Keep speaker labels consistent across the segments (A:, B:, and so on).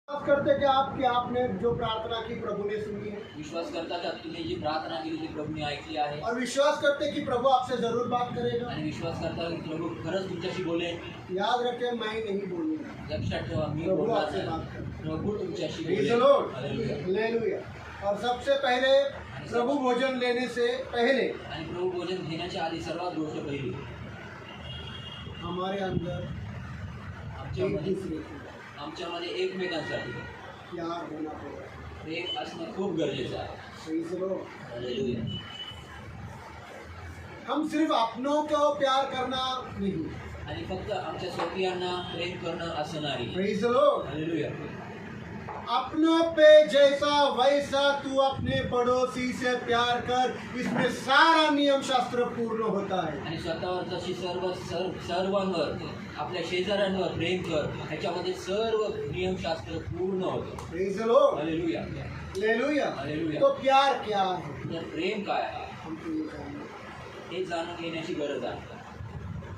A: विश्वास करते कि आपने जो प्रार्थना की प्रभु ने सुनी है,
B: विश्वास करता का तुम्ही जी प्रार्थना केली ती प्रभूने ऐकली आहे
A: और विश्वास करते कि प्रभु आपसे जरूर बात करेगा।
B: आणि विश्वास करता की प्रभू खरंच तुमच्याशी बोलेल।
A: याद रखें, मैं नहीं बोलूंगा,
B: लक्षात ठेवा, मी
A: प्रभु
B: बोलणार
A: आपसे
B: नाही,
A: बात करेगा।
B: प्रभू तुमच्याशी
A: Praise the
B: बोलेल।
A: Lord.
B: हालेलुया।
A: हालेलुया। और सबसे पहले प्रभु भोजन लेने से पहले
B: आणि प्रभू भोजन घेण्याच्या आधी सर्वात गोष्ट पहिली
A: हमारे अंदर एक
B: आमच्यामध्ये
A: दूसरे से
B: आमच्यामध्ये एकमेकांसाठी
A: प्यार होना पड़ेगा।
B: प्रेम असणं खूप गरजेचं आहे।
A: Praise the Lord.
B: हालेलुया।
A: हम सिर्फ अपनों को प्यार करना नहीं।
B: आणि फक्त आमच्या स्वकीयांना प्रेम करणं असं नाही।
A: Praise the Lord.
B: हालेलुया।
A: अपनों पे जैसा वैसा तू अपने पड़ोसी से प्यार कर, इसमें सारा नियम शास्त्र पूर्ण होता है।
B: आणि स्वतःवर तशी सर्वांवर आपल्या शेजाऱ्यांवर प्रेम कर, ह्याच्यामध्ये सर्व नियमशास्त्र पूर्ण होतं।
A: Praise the Lord.
B: Hallelujah.
A: Hallelujah.
B: Hallelujah.
A: तो प्यार क्या है?
B: तर प्रेम काय आहे
A: हमको ये जानना है।
B: हे जाणून घेण्याची गरज आहे।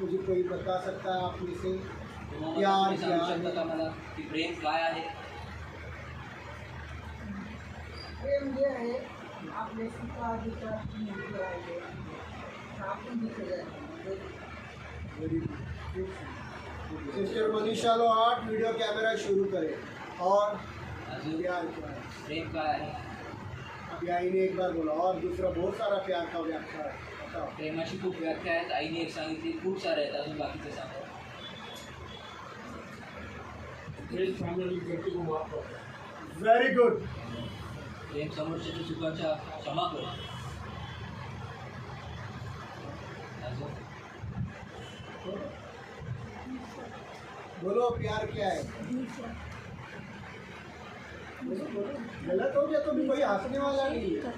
A: मुझे कोई बता सकता है आप में से
B: तुम्हाला
A: प्यार
B: तुम्ही
A: क्या
B: सांगू शकता
A: है?
B: का मला की प्रेम काय आहे?
C: प्रेम जे आहे आपले सुखाधिकार मिळते आहे आपण दिसत
A: सिस्टर मनीषा लोहाट वीडियो कैमरा शुरू करें। और
B: अजून
A: प्यार क्या है?
B: प्रेम काय आहे?
A: अभी आई ने एक बार बोला, और दूसरा बहुत सारा प्यार का व्याख्या है, बताओ।
B: प्रेमाची खूप व्याख्या आहेत, आईने एक सांगितली, खूप सारे आहेत, अजून बाकीचे सांगा।
A: Very good.
B: प्रेम समोरच्याच्या चुकांच्या क्षमा कर। अजून
A: बोलो प्यार क्या है? गलत हो गया तो भी कोई हंसने वाला नहीं है।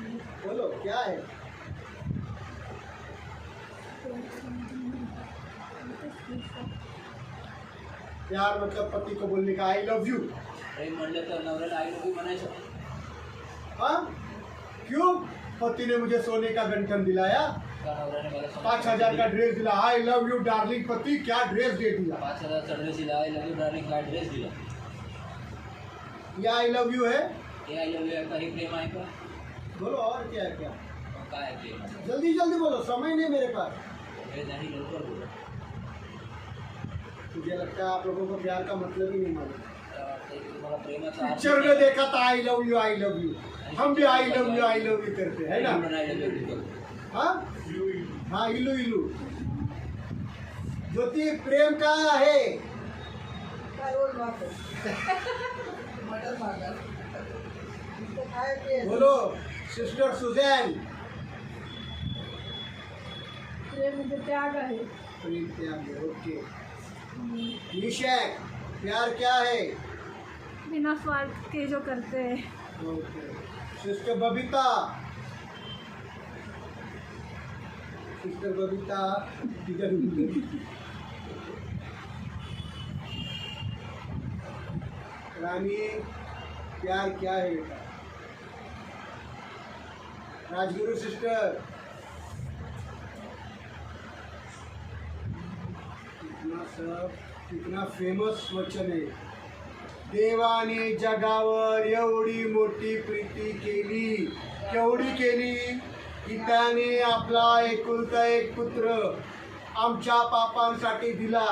A: बोलो क्या है? प्यार मतलब पति को बोलने का आई लव यू।
B: प्रेम म्हणलं तर नवऱ्याला आई लव्ह यू म्हणायचं।
A: हाँ, क्यों? पति ने मुझे सोने का गंठन दिलाया,
B: का नवऱ्याने मला
A: 5,000 का ड्रेस दिला। आई लव यू डार्लिंग। पति क्या ड्रेस दे दिया?
B: 5,000चा ड्रेस दिला, आई लव्ह यू डार्लिंग का ड्रेस दिला।
A: ये आई लव यू है?
B: हे आई लव्ह यू का हे प्रेम आहे का?
A: बोलो और क्या है? क्या
B: मग काय आहे प्रेम?
A: जल्दी जल्दी बोलो, समय नहीं मेरे पास।
B: वेळ नाही, लवकर बोला।
A: मुझे लगता है आप लोगों को प्यार का मतलब ही नहीं मालूम।
B: मला वाटतं की तुम्हाला प्रेमाचा अर्थ
A: पिक्चर में देखा था आई love you I love you, हम भी आई लव यू करते हैं ना।
B: म्हणून आई लव्ह यू करतो।
A: हाँ हाँ, इलू इलू। ज्योति प्रेम का है?
C: काय रोज वाटत मटर मागा काय ते
A: बोलो सिस्टर सुजैन।
C: प्रेम म्हणजे त्याग आहे।
A: प्रेम त्याग है, ओके। निशैक, प्यार क्या है?
D: बिना स्वार्थ के जो करते हैं।
A: Okay. Sister Babita, sister Babita किधर हुई? रानी, प्यार क्या है बेटा? राजगुरु सिस्टर, इतना सब कितना फेमस वचन आहे। देवाने जगावर एवढी मोठी प्रीती केली, केवढी केली की त्याने आपला एकुलता एक पुत्र आमच्या पापांसाठी दिला,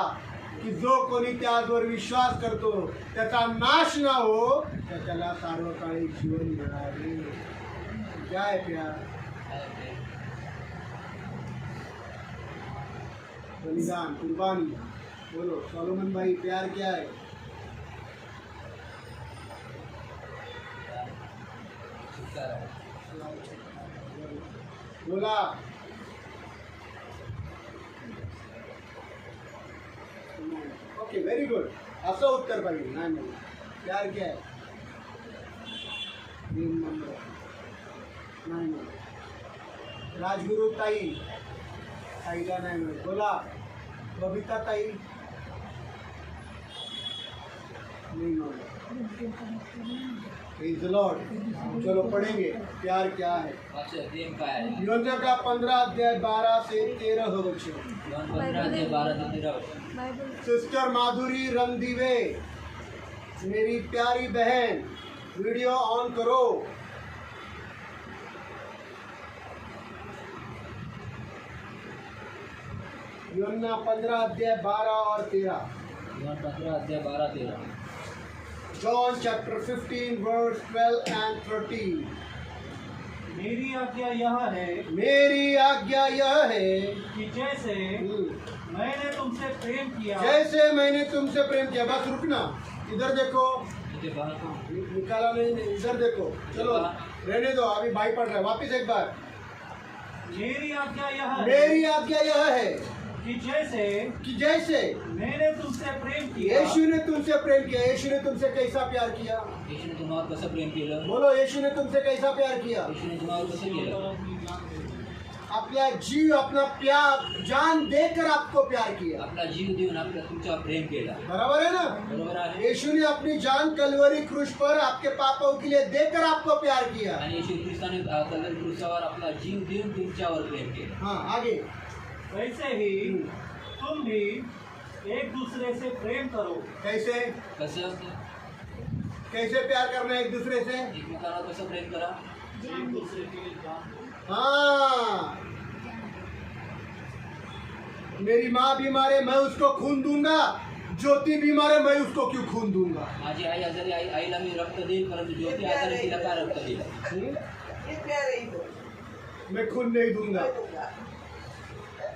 A: की जो कोणी त्यावर विश्वास करतो त्याचा नाश न हो, त्याला सार्वकालिक जीवन मिळावे। क्या है प्यार?
B: काय आहे प्रेम?
A: बलिदान, कुर्बानी। बोलो सोलोमन भाई, प्यार क्या है?
B: छुटकारा आहे।
A: बोला। Okay, very good. असं उत्तर पाहिजे। नाही नाही, प्यार क्या है? प्रेम नंबर नाही नाही। राजगुरु ताई, ताईला नाही मिळत। बोला बबिता ताई, नहीं मिळत। Praise the Lord. चलो पढ़ेंगे प्यार क्या है।
B: वाचा, प्रेम काय आहे?
A: योहन्ना का 15 अध्याय 12 से 13 वचन।
B: योहान 15 ते 12 ते 13 वचन।
D: बाइबल
A: सिस्टर माधुरी रंगदिवे, मेरी प्यारी बहन वीडियो ऑन करो। यूहन्ना 15 अध्याय 12 और 13।
B: यूहन्ना 15 अध्याय 12-13।
A: John chapter 15 verse 12 and 13।
E: मेरी आज्ञा यह है
A: मेरी आज्ञा यह है
E: कि जैसे मैंने तुमसे प्रेम किया
A: जैसे मैंने तुमसे प्रेम किया। बस रुकना, इधर देखो,
B: इथे पहा,
A: निकाला नहीं, इधर देखो। चलो रहने दो, अभी भाई पढ़ रहा है, वापिस एक बार।
E: मेरी आज्ञा यह है
A: मेरी आज्ञा यह है
E: कि जैसे
A: मैंने
E: तुमसे प्रेम किया
A: यीशु ने तुमसे प्रेम किया। यीशु ने तुमसे कैसा प्यार किया?
B: येशूने तुम्हाला कसं प्रेम केलं?
A: बोलो, यीशु ने तुमसे कैसा प्यार किया?
B: येशूने तुम्हाला कसं केलं?
A: अपना जीव, अपना प्यार, जान देकर आपको प्यार किया।
B: आपला जीव देऊन आपल्या तुमच्यावर प्रेम केला।
A: बराबर है ना?
B: बरोबर आहे।
A: यीशु ने अपनी जान कलवरी क्रूस पर आपके पापों के लिए देकर आपको प्यार किया।
B: आणि येशू ख्रिस्ताने कल्वरी क्रूसावर आपला जीव देऊन तुमच्यावर प्रेम केलं।
A: हाँ, आगे।
E: वैसे ही तुम भी एक दूसरे से प्रेम करो।
A: कैसे
B: कसं?
A: कैसे प्यार करना है एक दूसरे से?
B: एकमेकांना कसं प्रेम करा?
E: एक दूसरे के लिए जान
A: हाँ, मेरी माँ बीमार है, मैं उसको खून दूंगा। ज्योति बीमार है, मैं उसको क्यों खून दूंगा?
B: माझी आई आजारी, आईला मी रक्त देईल, परंतु ज्योती आजारी तिला का रक्त दिलं?
A: मैं खून नहीं दूंगा।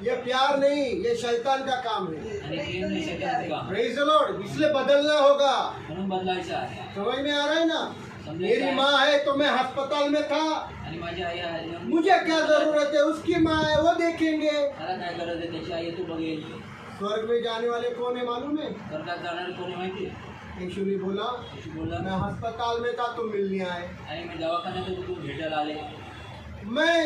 A: ये प्यार नहीं, ये शैतान का काम है।
B: आणि प्रेम नाही शैतानाचं काम.
A: Praise the Lord. इसलिए बदलना होगा।
B: म्हणून बदलायचं आहे.
A: समझ में आ रहा है ना? मेरी माँ है तो मैं अस्पताल में था,
B: आणि माझी आई आहे,
A: मुझे क्या जरूरत है? उसकी माँ है, वो देखेंगे।
B: मला काय गरज आहे? त्याची आई आहे, तू बघेल.
A: स्वर्ग में जाने वाले कौन है मालूम है?
B: स्वर्गात जाणारे कोणी माहिती आहे?
A: यीशु ने बोला,
B: येशू बोलला,
A: मैं अस्पताल में था तो मिलने आए।
B: आणि मी दवाखान्यात होतो, तू भेटायला आले.
A: मैं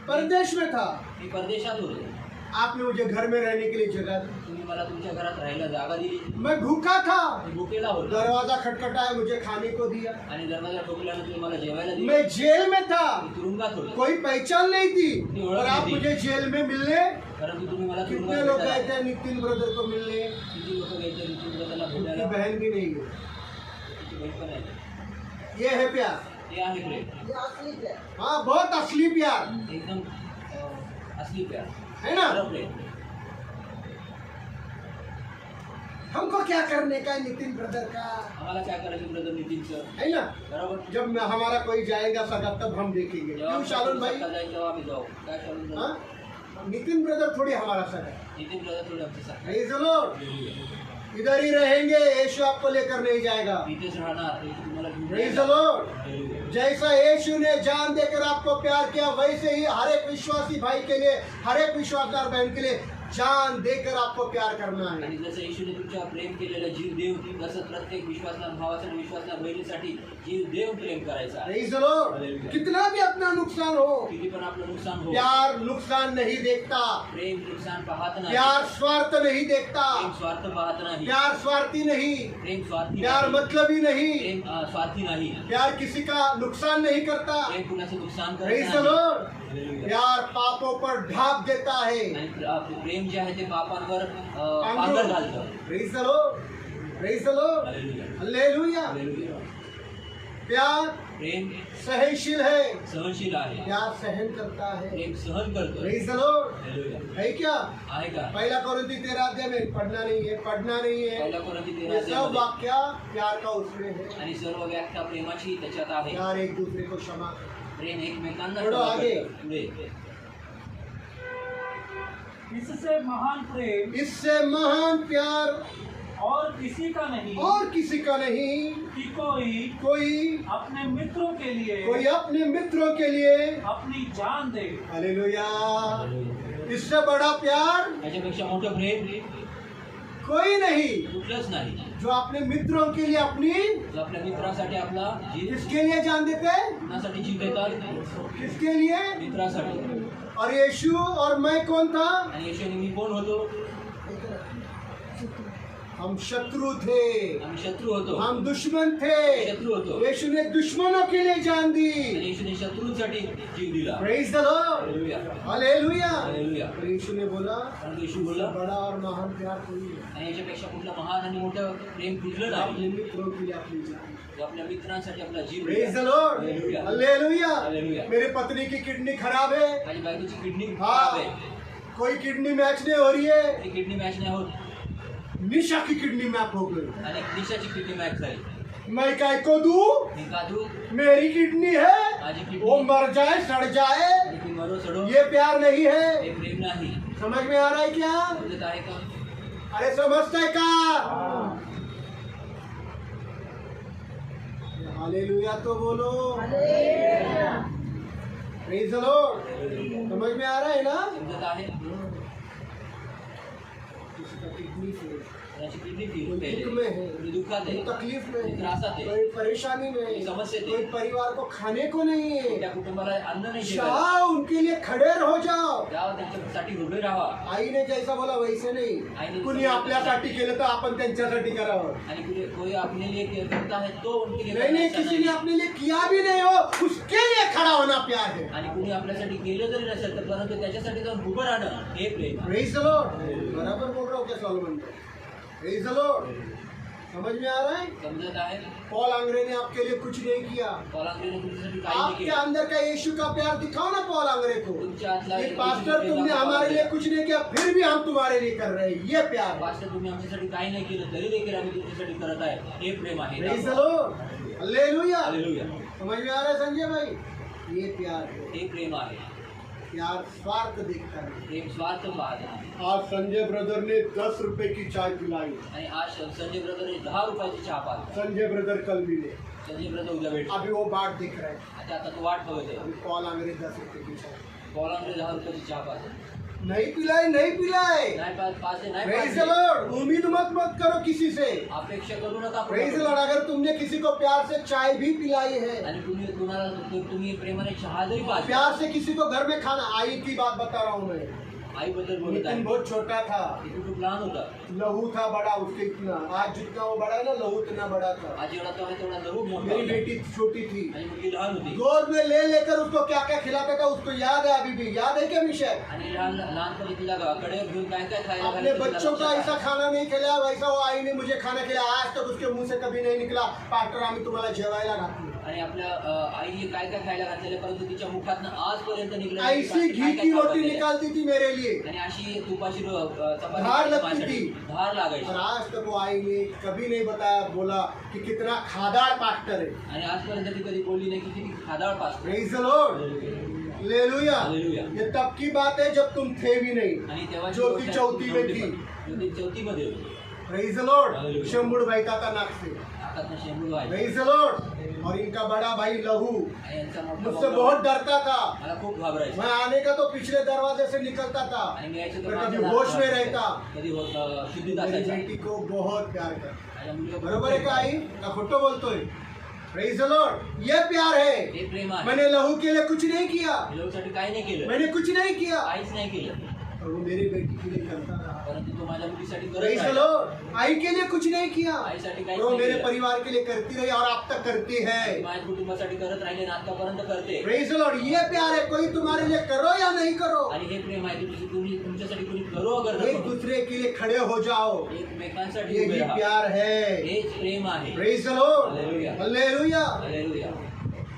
A: परदेश में था,
B: मी परदेशात होतो,
A: आपने मुझे घर में रहने के लिए जगह दी।
B: तुम्ही मला तुमच्या घरात राहायला जागा दिली.
A: मैं भूखा था,
B: मी भुकेला होतो
A: दरवाजा खटखटाया, मुझे खाने को दिया।
B: आणि दरवाजा ठोकल्यानं तुम्ही मला जेवायला दिली.
A: मैं जेल में था,
B: मी तुरुंगात होतो,
A: कोई पहचान नहीं थी, और आप मुझे जेल में मिलने।
B: परंतु तुम्ही मला
A: कितने
B: तुरुंगात
A: लोग गए
B: भेटायला.
A: थे नितिन ब्रदर को मिलने?
B: किती लोक गेले नितीन ब्रदरला
A: उनकी
B: भेटायला?
A: बहन भी नहीं है।
B: त्याची बहीण पण आहे.
A: ये है प्यार।
B: ते आहे प्रेम,
C: ये असली है।
A: हाँ, बहुत असली प्यार
B: एकदम असली प्यार,
A: है ना?
B: खरं प्रेम.
A: हमको क्या करने का है नितिन ब्रदर का,
B: आम्हाला काय करायचं ब्रदर नितीनचं?
A: है ना?
B: बरोबर.
A: जब मैं हमारा कोई जाएगा सगा तब हम देखेंगे।
B: जेव्हा
A: क्यों शालन भाई?
B: सत्ता जाईल तेव्हा आम्ही जाऊ. काय शालन जाऊ?
A: हाँ? नितिन ब्रदर थोड़ी हमारा सगा है।
B: नितीन ब्रदर थोडं आमचं सांग.
A: Praise the Lord। इधर ही रहेंगे, यीशु आपको लेकर नहीं जाएगा।
B: इथेच राहणार, येशू तुम्हाला घेऊन
A: Praise
B: जाईल.
A: the Lord। जैसा यीशु ने जान देकर आपको प्यार किया, वैसे ही हर एक विश्वासी भाई के लिए, हर एक विश्वासदार बहन के लिए जान देकर आपको प्यार करना है।
B: आणि जसं येशूने तुमच्यावर प्रेम केलेलं जीव देऊन, तसं प्रत्येक विश्वासनार भावासाठी, विश्वासनार बहिणीसाठी जीव देऊन प्रेम करायचं आहे.
A: Praise the Lord। कितना भी अपना नुकसान हो,
B: किती पण आपलं नुकसान हो,
A: प्यार नुकसान नहीं देखता,
B: प्रेम नुकसान पाहत नाही.
A: प्यार स्वार्थ नहीं देखता,
B: प्रेम स्वार्थ पाहत नाही.
A: प्यार स्वार्थी नहीं,
B: प्रेम स्वार्थी
A: प्यार
B: नाही.
A: मतलबी नहीं,
B: प्रेम स्वार्थी नाही.
A: प्यार किसी का नुकसान नहीं करता।
B: प्रेम कुणाचं नुकसान करत
A: Praise the
B: नाही.
A: Lord। प्यार पापों पर ढाप देता है।
B: आणि प्रेम जे आहे ते पापांवर पांघर घालतं.
A: Praise the Lord। Praise the Lord। Hallelujah।
B: Hallelujah.
A: प्यार
B: प्रेम
A: सहनशील है,
B: सहनशील आहे.
A: प्यार सहन करता है।
B: प्रेम सहन करतो.
A: Praise the Lord।
B: हालेलुया.
A: है क्या?
B: आहे का?
A: पहला कोरिन्थी 13 अध्याय में पढ़ना नहीं है, पढ़ना नहीं है।
B: पहिला कोरिन्थी 13
A: ये सब
B: अध्यायामध्ये
A: वाक्य प्यार का उसमें है।
B: आणि सर्व व्याख्या प्रेमाची त्याच्यात आहे.
A: प्यार एक दूसरे को क्षमा करता
B: प्रेम एकमेकांना
A: थोडं
B: क्षमा
A: आगे.
B: करतं. पुढे.
E: इससे महान प्रेम
A: है। इससे महान प्यार
E: और किसी का नहीं
A: और किसी का नहीं
E: कि कोई
A: कोई
E: अपने मित्रों के लिए
A: कोई अपने मित्रों के लिए।
E: अपनी जान दे।
A: हालेलुया। इससे बड़ा प्यार
B: याच्यापेक्षा मोठं प्रेम
A: कोई नहीं
B: कुठलंच नाही.
A: जो अपने मित्रों के लिए अपनी,
B: जो आपल्या मित्रासाठी आपला जीव,
A: किसके लिए जान देते हैं?
B: कुणासाठी जीव देतात?
A: किसके लिए?
B: मित्रासाठी.
A: और यीशु और मैं कौन था?
B: आणि येशूने मी कोण होतो?
A: हम शत्रु थे,
B: आम्ही शत्रू होतो,
A: हम दुश्मन थे,
B: शत्रू होतो,
A: यीशु ने दुश्मनों के लिए जान दी।
B: आणि येशूने शत्रूंसाठी जीव दिला.
A: Praise the Lord,
B: hallelujah,
A: hallelujah.
B: Hallelujah.
A: और यीशु ने बोला,
B: कारण येशू बोलला,
A: बड़ा और महान प्यार कोई नहीं,
B: आणि याच्यापेक्षा कुठलं महान आणि मोठं प्रेम कुठलं नाही,
A: अपने मित्रों के लिए अपनी जान।
B: जो आपल्या मित्रांसाठी आपला जीव
A: प्रेज द
B: दिला.
A: Lord,
B: hallelujah.
A: हालेलुया।
B: हालेलुया.
A: मेरे पत्नी की किडनी खराब है,
B: माझी बायकोची किडनी
A: हाँ,
B: खराब आहे,
A: कोई किडनी मैच नहीं हो रही है,
B: ती किडनी मॅच नाही होत,
A: निशा की किडनी मैच हो गई।
B: आणि निशाची किडनी मॅच झाली.
A: मैं काय को दूं?
B: मी का दूं?
A: मेरी किडनी है,
B: माझी किडनी
A: वो मर जाए सड़ जाए,
B: आणि ती मरो सडो,
A: ये प्यार नहीं है।
B: हे प्रेम नाही.
A: समझ में आ रहा है क्या?
B: समजत आहे का?
A: अरे समझता है का? हालेलुया तो बोलो। Praise the Lord. समझ में आ रहा है ना?
B: समजत आहे?
A: किसी का किडनी फेल,
B: त्याची किडनी
A: कोई
B: फेल
A: दुख में है,
B: कोई दुःखात
A: कोई
B: आहे,
A: तकलीफ में
B: कोई
A: है,
B: त्रासात आहे,
A: कोई परेशानी में
B: कोई
A: है,
B: समस्येत आहे,
A: कोई परिवार को खाने को नहीं
B: त्या
A: है,
B: कुटुंबाला अन्न नाही जेवायला.
A: जाओ उनके लिए खड़े हो जाओ।
B: जावं त्यांच्यासाठी उभे राहा.
A: आईने जैसा बोला वैसे नाही,
B: आईने
A: कुणी आपल्यासाठी केलं तर आपण त्यांच्यासाठी करावं।
B: आणि कोई अपने लिए करता है तो उनके लिए
A: नहीं नहीं,
B: करना
A: किसी ने अपने लिए किया भी नहीं हो, उसके लिए खड़ा होना प्यार है।
B: आणि कुणी आपल्यासाठी केलं जरी नसेल तर परंतु त्याच्यासाठी जाऊन उभं राहणं हे प्रेम आहे.
A: Praise the Lord. बराबर बोल रहा हूँ क्या सॉलोमन? Praise the Lord. समझ में आ रहा है?
B: समजत आहे?
A: पॉल आंग्रे ने आपके लिए कुछ नहीं किया।
B: पॉलांगरेने तुमच्यासाठी काही नाही
A: आपके
B: केलं.
A: अंदर का यीशु का प्यार दिखाओ ना पॉल आंग्रे को।
B: तुमच्या आतला
A: ये पास्टर तुमने हमारे लिए कुछ नहीं किया, फिर भी हम तुम्हारे लिए कर रहे हैं, ये प्यार है।
B: पास्टर तुम्ही आमच्यासाठी काही नाही केलं तरी देखील आम्ही तुमच्यासाठी करत आहे, हे प्रेम आहे.
A: Praise the Lord. Hallelujah.
B: Hallelujah.
A: समझ में आ रहा है संजय भाई? ये प्यार है।
B: हे प्रेम आहे.
A: प्यार स्वार्थ देखता है।
B: प्रेम स्वार्थ पाहत नाही.
A: आज संजय ब्रदर ने 10 रुपए की चाय पिलाई,
B: आणि आज संजय ब्रदरने 10 रुपयाची चहा पाहिली.
A: संजय ब्रदर कल मिले,
B: संजय ब्रदर उद्या भेट.
A: अभी वो बाट दिख रहा है।
B: आता तो वाट बघत आहे.
A: अभी पॉल आंग्रे 10 रुपए की चाय
B: पॉलांगरे 10 रुपयाची चहा पाहिली.
A: नहीं पिलाई, नहीं पिलाई।
B: नाही पाचशे नाही
A: प्रेज द
B: पाचशे.
A: लॉर्ड। उम्मीद मत करो किसी से।
B: अपेक्षा करू नका.
A: Praise the Lord. अगर तुमने किसी को प्यार से चाय भी पिलाई है,
B: आणि तुम्ही प्रेमाने चहा जरी पाहिजे,
A: प्यार से किसी को घर में खाना, आई की बात बता रहा हूँ मैं।
B: आईबद्दल बोलत
A: नितिन
B: आहे.
A: बहुत छोटा था,
B: ते खूप लहान होता.
A: लहू था बड़ा उसके इतना, आज जितना वो बड़ा है ना, लहू उतना बड़ा था।
B: आज एवढा तो आहे तेवढा लहू मोठा
A: मेरी
B: होता.
A: बेटी छोटी थी,
B: आणि मुलगी लहान होती.
A: गोद में ले लेकर उसको क्या क्या खिलाता था, उसको याद है अभी भी। याद है क्या मिशेल?
B: आणि लहानपणी तिला कडेवर घेऊन काय काय खायला
A: अपने
B: घालायचं तिला
A: बच्चों का
B: लक्षात
A: ऐसा
B: आहे.
A: खाना नहीं खिलाया, वैसा वो आई ने मुझे खाना खिलाया। आज तक उसके मुंह से कभी नहीं निकला, पास्टर आम्ही तुम्हाला जेवायला घातलं।
B: आणि आपल्या आईने काय काय खायला घातलेलं परंतु तिच्या मुखातनं आजपर्यंत निघलं
A: ऐसी घी की रोटी निकालती थी मेरे लिए,
B: आणि अशी तुपाची
A: धार लगती
B: चपाती
A: थी।
B: धार लागायची.
A: और आज तक वो आई ने कभी नहीं बताया, बोला कि कितना खादाड़ पास्टर है।
B: आणि आजपर्यंत ती कधी बोलली नाही की किती खादाळ पास.
A: Praise the Lord. Hallelujah.
B: Hallelujah.
A: ये तब की बात है जब तुम थे भी नहीं,
B: आणि तेव्हा
A: ज्योति चौथी में थी।
B: ज्योती चौथीमध्ये होती.
A: Praise the Lord.
B: हालेलुया.
A: शंभुड़ बहता था नाक से।
B: हातातनं शेंबूड व्हायचं.
A: Praise the Lord. और इनका बड़ा भाई लहू
B: आणि यांचा मोठा
A: मुझसे
B: भाऊ
A: बहुत डरता था।
B: मला खूप घाबरायचं.
A: मैं आने का तो पिछले दरवाजे से निकलता था,
B: आणि मी यायचं तर
A: मैं
B: माझ्या
A: कभी होश में
B: हातात
A: रहता।
B: कधी शुद्धीत
A: मेरी
B: असायचा.
A: बेटी को बहुत प्यार करता।
B: माझ्या मुलीला
A: बरोबर है का आई? का खोटो बोलतोय? Praise the Lord. ये प्यार है।
B: हे प्रेम आहे.
A: मैंने लहू के लिए कुछ नहीं किया,
B: लोकांसाठी काही नाही केलं,
A: मैंने कुछ नहीं किया,
B: काहीच नाही केलं,
A: और वो मेरी बेटी के लिए करता रहा।
B: परंतु तो माझ्या मुलीसाठी करत
A: प्रेज द
B: राहिला.
A: लॉर्ड। आई के लिए कुछ नहीं किया,
B: आईसाठी काहीच
A: और वो
B: नाही
A: मेरे
B: केलं.
A: परिवार के लिए करती रही और अब तक करती है।
B: माझ्या कुटुंबासाठी करत राहिले आणि आतापर्यंत करते.
A: Praise the Lord. ये प्यार है। कोई तुम्हारे लिए करो या नहीं करो,
B: आणि हे प्रेम आहे तुम्ही तुमच्यासाठी कोणी करो अगर
A: एक
B: नको,
A: दूसरे के लिए खड़े हो जाओ,
B: एकमेकांसाठी
A: ये
B: उभे
A: ही
B: राहा.
A: प्यार है।
B: हेच प्रेम आहे.
A: Praise the Lord.
B: Hallelujah.
A: Hallelujah.
B: Hallelujah.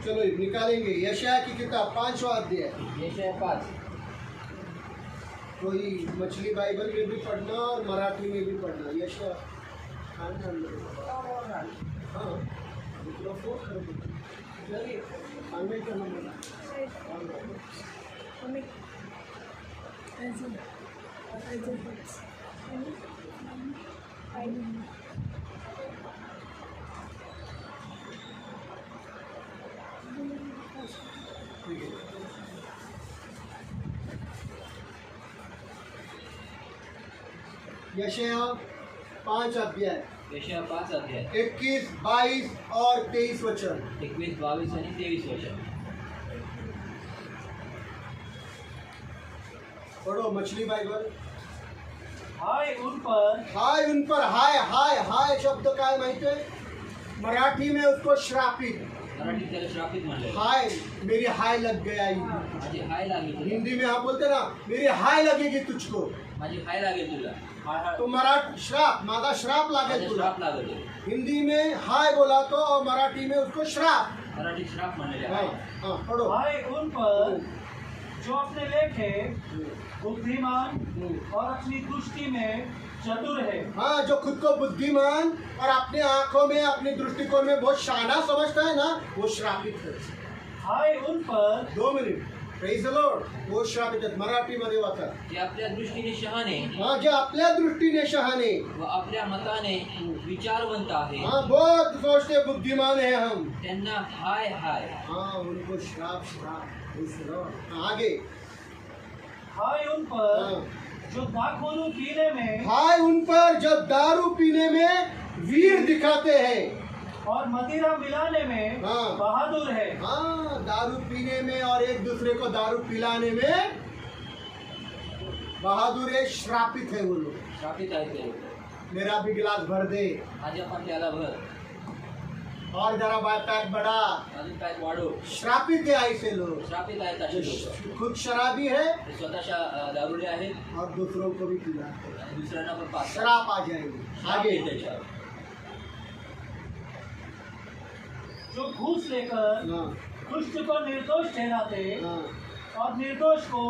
A: चलो निकालेंगे यशाया की किताब 5वां अध्याय।
B: यशाया 5.
A: कोई मछली बाइबल में भी पढ़ना और मराठी में भी पढ़ना। यशाया हाँ, मिक्रोफोन कर दो। चलिए आगे का नंबर। ठीक है। यशाया 5 अध्याय
B: यशाया 5 अध्याय
A: 21, 22 और 23 वचन।
B: 21, 22 आणि 23 वचन.
A: पढ़ो मछली बाइबल।
E: हाय उन पर
A: हाय उन पर, हाय हाय हाय शब्द काय माहिती आहे मराठी में उसको श्रापित,
B: मराठीत त्याला श्रापित म्हणले.
A: हाय मेरी हाय लग गया ही.
B: माझी हाय लागेल तुला,
A: हिंदी में आप बोलते ना मेरी हाय लगेगी तुझको,
B: माझी हाय लागेल तुला, हाय हाय
A: तो मराठी श्राप, माझा श्राप लागेल
B: माझा
A: तुला.
B: श्राप लागेल.
A: हिंदी में हाय बोला तो और मराठी में उसको श्राप.
B: मराठीत श्राप म्हणलेले
A: हाँ,
B: आहे.
A: हाँ, पढ़ो.
E: हाय उन पर जो अपने लेखे बुद्धिमान और अपनी दृष्टि में चतुर है.
A: हाँ, जो खुद को बुद्धिमान और अपने आंखों में अपने दृष्टिकोण में बहुत शाना समझता है ना, वो श्रापित है.
E: हाय उन पर
A: 2 मिनिट. Praise the Lord. वो श्रापित आहेत. मराठीमध्ये वाचा.
B: जे आपल्या दृष्टीने शहाणे
A: हाँ, जे आपल्या दृष्टीने शहाणे,
B: व आपल्या मताने विचारवंत आहे,
A: हाँ बहुत सोचते बुद्धिमान है हम,
B: त्यांना हाय हाय.
A: हाँ उनको श्राप श्राप. Praise the Lord. हाँ, आगे.
E: हाय उन पर
A: हाँ.
E: जो दाखोलू पीने में
A: हाय उन पर जब दारू पीने में वीर दिखाते हैं.
E: और मदिरा मिलाने में
A: हाँ.
E: बहादुर है.
A: हाँ, दारू पीने में और एक दूसरे को दारू पिलाने में बहादुर है, श्रापित है वो लोग.
B: श्रापित आहे ते लोक.
A: मेरा भी गिलास भर दे
B: माझ्या पण त्याला भर,
A: और जरा बाय पैक बढ़ा.
B: अजून काय वाढव.
A: श्रापित है ऐसे लोग.
B: श्रापित आहेत असे लोक.
A: खुद शराबी है
B: ते स्वतःच्या दारुडे आहेत
A: और दूसरों को भी पिलाते हैं.
B: आणि दुसऱ्यांना पण पाहतात.
A: शराब आ जाएगी.
B: श्राप
A: आगे.
B: आहे त्याच्यावर.
E: जो घूस लेकर
A: हाँ,
E: दुष्ट को निर्दोष ठहराते
A: हाँ.
E: और निर्दोष को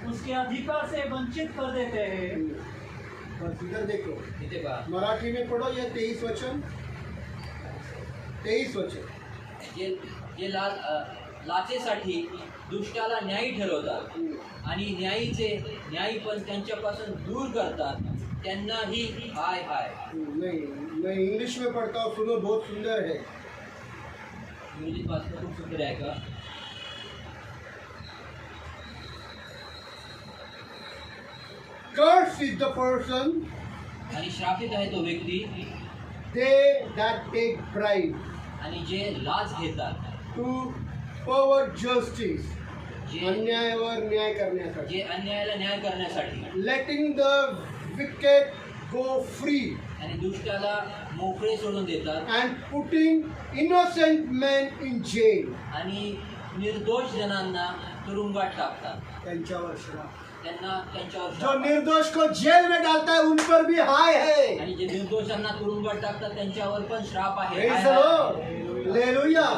E: उसके अधिकार से वंचित कर देते हैं.
A: बस इधर देखो.
B: इथे पहा.
A: मराठी में पढ़ो ये 23 वचन. 23 वचन.
B: जे जे लाचेसाठी दुष्टाला न्यायी ठरवतात आणि न्यायी पण त्यांच्यापासून दूर करतात, त्यांनाही हाय हाय.
A: नहीं, मैं इंग्लिश में पढ़ता हूँ, सुनो बहुत सुंदर है.
B: इंग्रजीत वाचणं खूप सुंदर आहे का.
A: Cursed is the person
B: आणि श्रापित आहे तो व्यक्ती
A: they that take bribe
B: आणि जे लाच घेतात,
A: to forward justice,
B: जे
A: अन्यायावर न्याय करण्यासाठी.
B: जे अन्यायाला न्याय करण्यासाठी
A: Letting the wicked go free
B: आणि दुष्टाला मोकळे सोडून देतात
A: and putting innocent men in jail.
B: आणि निर्दोष जणांना तुरुंगात टाकतात.
A: त्यांच्यावर श्राप.
B: त्यांना त्यांच्यावर
A: जो
B: श्राप आहे.
A: निर्दोष को जेल में डालता है उन पर भी हाय है.
B: आणि जे निर्दोषांना तुरुंगात टाकतात त्यांच्यावर पण श्राप आहे.
A: Praise
B: high
A: the
B: high.
A: Lord. Hallelujah.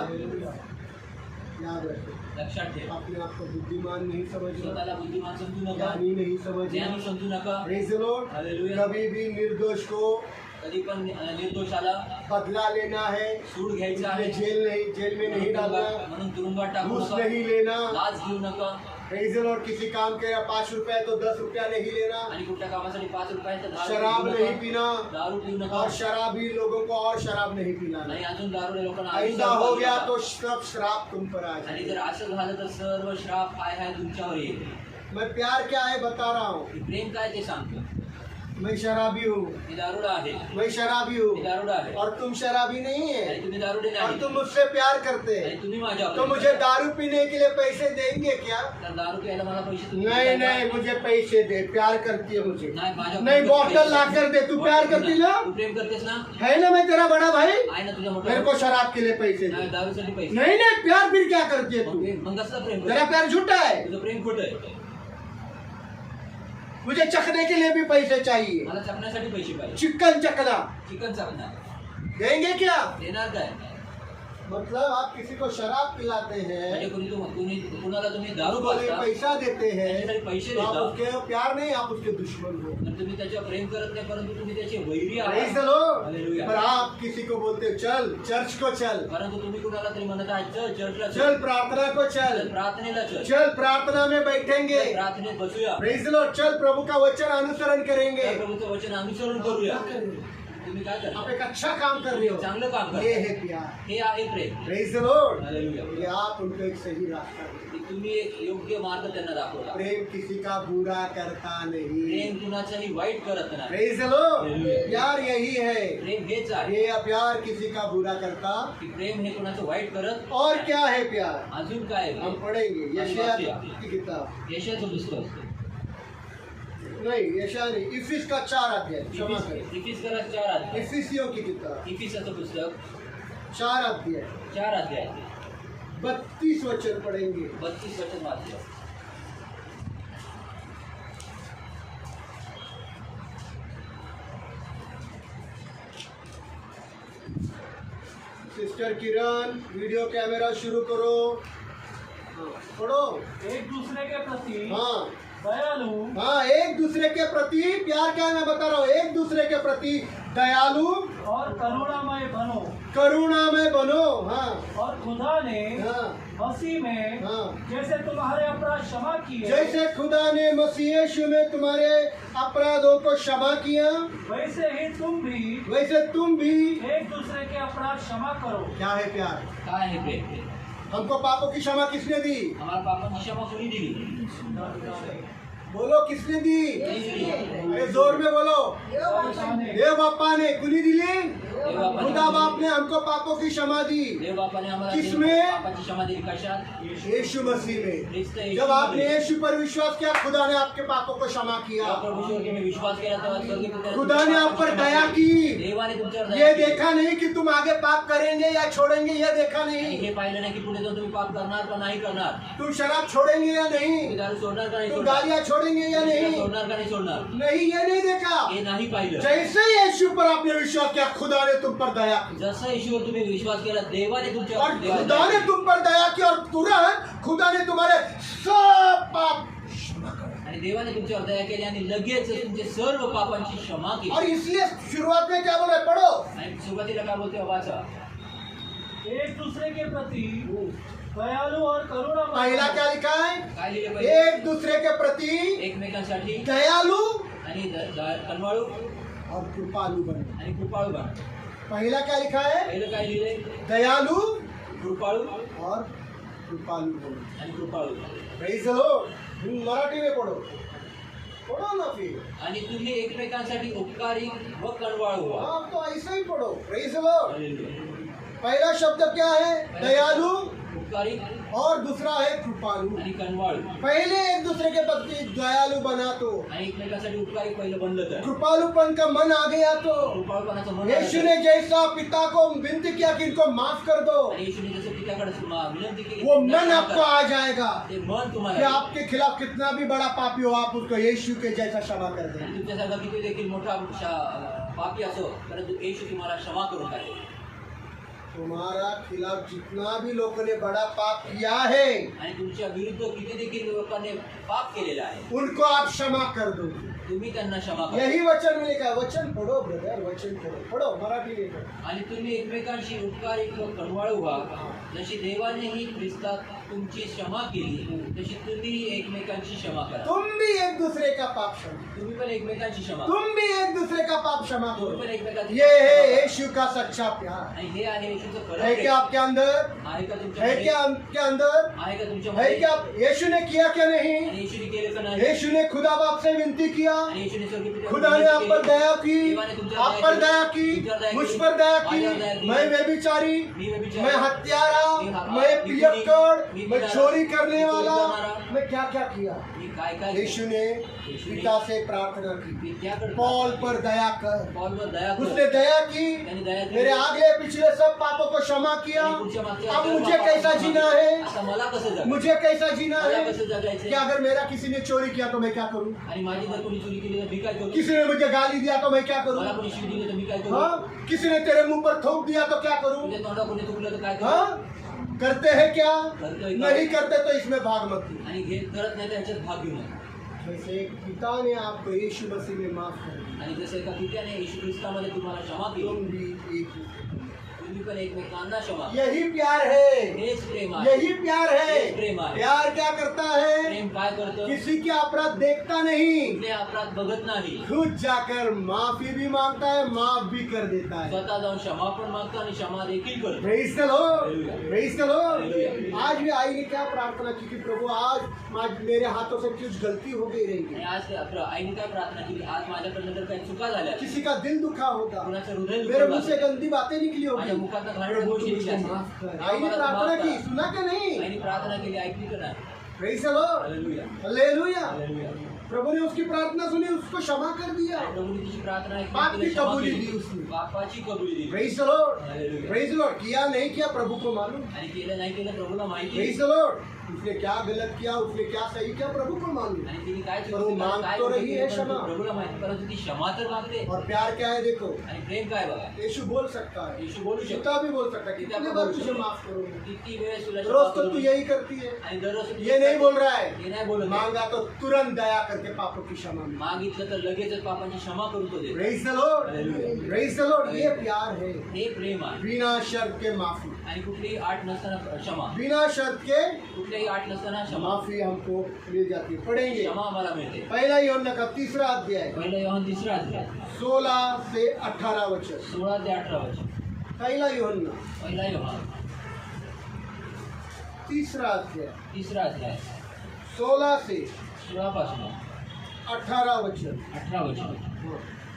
A: याद रखो,
B: लक्षात ठेव.
A: अपने आप को बुद्धिमान नहीं समझना,
B: स्वतःला बुद्धिमान समजू नका,
A: ज्ञानी नहीं समझना.
B: ज्ञानी समजू नका.
A: Praise the Lord.
B: Hallelujah.
A: कभी भी निर्दोष को
B: कधी पण निर्दोषाला
A: बदला लेना है,
B: सूड घ्यायचा आहे,
A: जेल में नहीं डालना,
B: म्हणून तुरुंगात टाकू
A: घूस
B: नका,
A: नहीं लेना.
B: लाच घेऊ नका.
A: Praise the Lord. किसी काम के 5 रुपए तो 10 रुपया नहीं लेना.
B: आणि कुठल्या कामासाठी 5 रुपयाचं
A: शराब नहीं पीना,
B: दारू पिऊ नका.
A: और शराबी लोगों को और शराब नहीं पिलाना.
B: नाही अजून दारू लोकांना
A: आइंदा हो गया तो सब श्राप तुम पर आ
B: आणि
A: जाए.
B: जर असं झालं तर सर्व श्राप हाय हाय तुमच्यावर येईल.
A: मैं प्यार क्या है बता रहा हूँ.
B: की प्रेम काय ते सांगतो.
A: मैं शराबी हूँ,
B: मी दारुडा आहे,
A: मैं शराबी
B: मी
A: हूँ,
B: दारुडा आहे,
A: और तुम शराबी नहीं
B: आणि
A: है,
B: तुम्ही दारुडे
A: और
B: नाही,
A: तुम मुझसे प्यार करते
B: आणि
A: हैं.
B: तुम्ही माझ्या
A: तो मुझे दारू पीने के लिए पैसे देंगे क्या?
B: तर दारू प्यायला मला पैसे तुम्ही
A: नहीं
B: देताय का?
A: नहीं, मुझे पैसे दे. प्यार करती है मुझे.
B: नाही माझ्या
A: नहीं, बॉटल ला कर दे. तू प्यार करती ना?
B: तू प्रेम करतेस ना.
A: है ना मैं तेरा बड़ा भाई.
B: आहे ना तुझ्या
A: मेरे
B: मोठा.
A: को शराब के लिए पैसे
B: नाही
A: दे.
B: दारूसाठी पैसे.
A: नहीं नहीं, प्यार फिर क्या करती है तू?
B: मग कसलं प्रेम
A: तेरा
B: करतो?
A: प्यार झूठा है.
B: तुझं प्रेम खोटं आहे.
A: मुझे चखने के लिए भी पैसे चाहिए.
B: मला चकण्यासाठी पैसे पाहिजे.
A: चिकन चखना
B: चिकन चकणार
A: देंगे क्या?
B: देणार काय.
A: मतलब आप किसी को शराब पिलाते
B: म्हणजे
A: हैं,
B: कुणाला तुम्ही दारू
A: उसको लिए
B: पाजता,
A: पैसा देते हैं,
B: त्याच्यासाठी पैसे
A: तो आप
B: देता,
A: उसके प्यार नहीं, आप उसके दुश्मन हो.
B: तर तुम्ही त्याच्यावर प्रेम करत नाही, परंतु तुम्ही त्याचे वैरी
A: Praise
B: आहात.
A: the Lord.
B: Hallelujah.
A: पर आप किसी को बोलते हो, चल चर्च को चल,
B: परंतु तुम्ही कुणाला तरी म्हणत आहात चल चर्चला
A: चल प्रार्थना को
B: चल
A: चल,
B: प्रार्थनेला चल,
A: चल प्रार्थना में बैठेंगे.
B: चल प्रार्थनेत बसूया,
A: Praise the Lord. चल प्रभु का वचन अनुसरण करेंगे.
B: चल प्रभूचं वचन अनुसरण करूया. तुम्ही काय
A: आप
B: करता?
A: एक अच्छा काम कर रहे हो.
B: चांगलं काम
A: ये
B: करता.
A: है प्यार.
B: हे आहे प्रेम.
A: Praise the Lord.
B: Hallelujah.
A: ये आप उनको एक सही रास्ता दो.
B: की तुम्ही एक योग्य मार्ग त्यांना दाखवला.
A: प्रेम किसी का बुरा करता नहीं.
B: प्रेम कुणाचंही वाईट करत नाही.
A: Praise the Lord.
B: Hallelujah.
A: प्यार यही है.
B: प्रेम हेच आहे
A: ये प्यार किसी का बुरा करता.
B: की प्रेम हे कुणाचं वाईट करत.
A: और क्या है प्यार?
B: अजून काय
A: हम
B: आहे?
A: पढ़ेंगे यशायाह की किताब.
B: यशाचं पुस्तक
A: नहीं यशा नहीं, इफिस का 4 अध्याय, क्षमा करें,
B: इफिसकाला 4 अध्याय,
A: इफिसियों की किताब
B: इफिसाचं पुस्तक
A: 4 अध्याय
B: 4 अध्याय
A: 32 वचन पढ़ेंगे।
B: 32 वचन वाचलं.
A: सिस्टर किरण वीडियो कैमरा शुरू करो। हाँ, पढ़ो।
E: एक दूसरे के प्रति
A: हाँ
E: दयालु
A: हाँ, एक दूसरे के प्रति प्यार, क्या है मैं बता रहा हूँ, एक दूसरे के प्रति दयालु
E: और करुणामय बनो,
A: करुणामय बनो। हाँ
E: और खुदा ने
A: हाँ
E: मसीह में
A: हाँ,
E: जैसे तुम्हारे अपराध क्षमा किए,
A: जैसे खुदा ने मसीह यीशु में तुम्हारे अपराधों को क्षमा किया,
E: वैसे ही तुम भी
A: वैसे तुम भी।
E: एक दूसरे के अपराध क्षमा करो।
A: क्या है प्यार?
B: काय आहे प्रेम?
A: हमको पापों की क्षमा किसने दी?
B: आम्हाला पापांची क्षमा कोणी दिली?
A: बोलो, किसने दी? अरे जोर में बोलो। देव बाप्पा ने। कुणी दिली? खुदा बाप ने हमको पापों की क्षमा दी।
B: देव बापाने आम्हाला
A: किसमें?
B: पापाची क्षमा दिली. कशात?
A: यीशु मसीह
B: ख्रिस्त
A: में।
B: येशू
A: जब आपने
B: मध्ये.
A: यीशु पर विश्वास किया, खुदा ने आपके पापों को क्षमा किया।
B: जेव्हा प्रभूवर तुम्ही विश्वास केला तेव्हा स्वर्गीय पित्याने
A: खुदा ने आप पर दया की।
B: देवाने तुमच्यावर
A: ये
B: दया केली.
A: देखा नहीं कि तुम आगे पाप करेंगे या छोड़ेंगे, ये देखा
B: आणि
A: नहीं।
B: हे पाहिलं नाही की पुढे जाऊन तुम्ही पाप करणार का नाही करणार,
A: तुम शराब छोड़ेंगे या
B: तुम्ही
A: नहीं,
B: दारू सोडणार का नाही
A: तुम
B: सोडणार,
A: गालियाँ छोड़ेंगे या
B: तुम्ही
A: नहीं,
B: सोडणार का नाही सोडणार,
A: नहीं, ये नहीं देखा।
B: हे नाही पाहिलं.
A: जैसे यीशु पर आपने विश्वास किया, खुदा ने तुम पर दया की।
B: जसं येशूवर तुम्ही विश्वास केला देवाने
A: और
B: तुमच्यावर दया
A: खुदा ने
B: केली.
A: तुम पर दया की और तुरंत खुदा ने तुम्हारे सब पाप क्षमा कर।
B: आणि देवाने तुमच्यावर दया केली आणि लगेच तुमचे सर्व पापांची क्षमा
A: और
B: केली.
A: इसलिए शुरुआत में क्या बोल रहे, पढ़ो।
B: आणि सुरुवातीला काय बोलते वाचा.
E: एक दूसरे के प्रति दयालु और करुणामय
A: पहला
E: बनो।
A: क्या लिखा है?
B: काय लिहिले पाहिजे?
A: एक दूसरे के प्रति
B: एकमेकांसाठी
A: दयालु
B: आणि कनवाळू
A: और कृपालु बनो।
B: आणि कृपाळू बना.
A: पहला क्या लिखा है?
B: पहिलं काय लिहिले?
A: दयालु
B: कृपाळू
A: और कृपालु बनो।
B: आणि कृपाळू.
A: Praise the Lord. मराठी में पढ़ो, पढ़ो ना फिर।
B: आणि तुम्ही एकमेकांसाठी उपकारी व कणवाळू व्हा.
A: आप तो ऐसा ही पढ़ो। Praise the Lord.
B: हालेलुया.
A: पहला शब्द क्या है? दयालु,
B: उपकारी
A: और दूसरा है कृपालु।
B: आणि कणवाळू.
A: पहले एक दूसरे के प्रति दयालु बना तो,
B: आणि एकमेकांसाठी उपकारी पहिलं बनलं तर
A: कृपालुपन का मन आ गया तो,
B: कृपाळूपणाचं मन
A: यीशु ने जैसा पिता को विनती किया कि इनको माफ कर दो,
B: आणि येशूने जसं पित्याकडे विनंती केली
A: वो मन आपको आ जाएगा
B: ते मन
A: कि
B: तुम्हाला
A: आपके खिलाफ कितना भी बड़ा पापी हो, आप उसको यीशु के जैसा क्षमा कर दें।
B: आणि तुमच्यासारखा किती देखील मोठा पापी असो परंतु येशू तुम्हाला क्षमा करून टाकेल.
A: तुम्हारा खिलाफ जितना भी लोगों ने बड़ा पाप किया है,
B: आणि तुमच्या विरुद्ध किती देखील लोकांनी पाप केलेलं आहे
A: उनको आप क्षमा कर दो।
B: तुम्ही त्यांना क्षमा करा.
A: यही वचन में लिखा है। वचन पढ़ो ब्रदर, वचन पढ़ो, पढ़ो मराठी में पढ़ो।
B: आणि तुम्ही एकमेकांशी उपकारी व कणवाळू व्हा, जशी देवानेही ख्रिस्तात तुमची क्षमा केली तशी तुम्ही एकमेकांची क्षमा करा.
A: तुम भी एक दूसरे का पाप क्षमा,
B: तुम्ही पण एकमेकांची क्षमा करा.
A: तुम भी एक दूसरे का पाप क्षमा
B: तुम्ही पण
A: करो।
B: एकमेकांची
A: ये है
B: क्षमा करा.
A: यीशु का सच्चा प्यार।
B: आणि हे आहे येशूचं खरं
A: है
B: प्रेम.
A: क्या आपके अंदर?
B: आहे का
A: है
B: तुमच्यामध्ये?
A: क्या आपके अंदर?
B: आहे का
A: है
B: तुमच्यामध्ये?
A: क्या? यीशु ने किया क्या नहीं?
B: आणि येशूने केलं का नाही?
A: यीशु ने खुदा बाप से विनती किया,
B: आणि येशूने स्वर्गीय पित्याला
A: खुदा ने आप पर
B: विनंती
A: दया
B: केली.
A: की,
B: देवाने तुमच्यावर
A: आप पर दया की,
B: तुमच्यावर दया
A: मुझ
B: केली.
A: पर दया
B: माझ्यावर दया
A: की।
B: केली.
A: मैं व्यभिचारी,
B: मी व्यभिचारी,
A: मैं हत्यारा,
B: मी
A: मैं पियक्कड़,
B: मी
A: मैं
B: पिनारा,
A: चोरी करने
B: मी चोरी
A: वाला,
B: करणारा.
A: मैं क्या क्या किया।
B: मी काय काय
A: यीशु ने पिता से प्रार्थना की,
B: पित्याकडे
A: पौल पर दया कर।
B: पौलवर दया कर.
A: उसने दया की,
B: त्याने दया केली.
A: मेरे आगे पिछले सब पापों को क्षमा किया।
B: आणि पुढच्या मागच्या
A: अब
B: सर्व
A: मुझे
B: पापांची
A: कैसा
B: क्षमा
A: जीना
B: केली.
A: है?
B: आता मला कसं जगायचं?
A: मुझे कैसा जीना
B: मला
A: है?
B: कसं जगायचं?
A: कि अगर मेरा किसी ने चोरी किया तो मैं क्या करूं?
B: आणि माझी जर कोणी चोरी केली तर मी काय करू?
A: किसी ने मुझे गाली दिया तो मैं क्या करूं?
B: मला कोणी शिवी दिली तर मी काय करू?
A: हाँ? किसी ने तेरे मुंह पर थूक दिया तो क्या करूं?
B: तुझ्या तोंडा कोणी थुकलं तर काय करू?
A: हाँ? करते हैं क्या?
B: करतोय का?
A: नहीं करते तो इसमें भाग मत लो।
B: आणि हे करत नाही तर ह्याच्यात भाग घेऊ नये.
A: जैसे एक पिता ने आपको यीशु मसीह में माफ कर दिया,
B: आणि जसं एका पित्याने येशू ख्रिस्तामध्ये तुम्हाला क्षमा केली,
A: तुम भी एक।
B: तुम्ही पण एकमेकांना क्षमा करा.
A: यही प्यार है,
B: हेच प्रेम आहे.
A: यही प्यार है।
B: हेच प्रेम आहे.
A: प्यार क्या करता है?
B: प्रेम काय करतं?
A: किसी के अपराध देखता नहीं,
B: कुठले अपराध बघत नाही,
A: खुद जाकर माफी भी मांगता है, माफ भी कर देता है।
B: स्वतः जाऊन क्षमा पण मागतो आणि क्षमा देखील करतो.
A: Praise the Lord,
B: Hallelujah.
A: Praise the Lord.
B: Hallelujah.
A: आज भी आईने क्या प्रार्थना की कि प्रभु आज मेरे हाथों से कुछ गलती हो गई
B: आणि
A: रहेगी,
B: आज आईने काय प्रार्थना केली? आज माझ्याकडनं जर काही चुका झाल्या,
A: किसी का दिल दुखा होगा,
B: कुणाचं हृदय
A: मेरे मुंह से
B: दुखलं,
A: गंदी बातें निकली
B: माझ्या
A: होगी,
B: मुखातनं घाणेरडे
A: प्रभु
B: गोष्टी
A: तू मुझे
B: निघाल्या.
A: माफ कर। आईने प्रार्थना की, सुना क्या नहीं?
B: आईने प्रार्थना केली, ऐकली का नाही?
A: Praise the Lord,
B: hallelujah
A: hallelujah.
B: Hallelujah.
A: प्रभु ने उसकी प्रार्थना सुनी, उसको क्षमा कर दिया,
B: आणि प्रभूने तिची प्रार्थना ऐकली,
A: पाप
B: तिला
A: की
B: क्षमा
A: कबुली
B: केली.
A: दी उसने.
B: पापाची कबुली दिली.
A: Praise the Lord,
B: hallelujah.
A: Praise the Lord. किया नहीं किया प्रभु को मालूम,
B: आणि केलं नाही केलं प्रभूला माहिती.
A: Praise the Lord. उसने क्या गलत किया, उसने क्या सही किया, प्रभु को मालूम।
B: आणि तिने काय
A: पर
B: चुकीचं
A: वो
B: केलं,
A: मांग
B: काय
A: तो
B: खोटं
A: रही
B: केलं,
A: है
B: परंतु
A: क्षमा।
B: प्रभूला माहिती, परंतु ती क्षमा तर मागते.
A: और प्यार क्या है देखो,
B: आणि प्रेम काय बघा,
A: यीशु बोल सकता है,
B: येशू बोलू शकतो.
A: पिता भी बोल सकता है, कितने बार तुझे माफ करूंगा।
B: किती वेळेस तुला
A: रोज
B: क्षमा
A: तो तू
B: करू.
A: यही करती है,
B: आणि दररोज तू
A: ये नहीं बोल रहा
B: हे
A: है,
B: नाही बोलत आहे.
A: मांगा तो तुरंत दया करके पापों की क्षमा मिले।
B: मागितलं तर लगेचच पापांची क्षमा करून तो देतो.
A: Praise the Lord,
B: Hallelujah.
A: Praise the Lord. ये प्यार है,
B: हे प्रेम आहे.
A: बिना शर्त के माफी,
B: आणि कुठलीही आठ नसताना क्षमा,
A: बिना शर्त के
B: कुठल्याही आठ नसताना क्षमा,
A: माफी हमको मिल जाती है। पढ़ेंगे
B: क्षमा आम्हाला मिळते.
A: पहला यूहन्ना का 3रा अध्याय
B: पहिला योहान 3रा अध्याय
A: 16 से 18 वचन।
B: 16 ते 18 वचन.
A: पहला यूहन्ना
B: पहिला योहान
A: 3रा अध्याय
B: 3रा अध्याय
A: 16 से
B: 16 पासून
A: 18 वचन।
B: 18 वचन.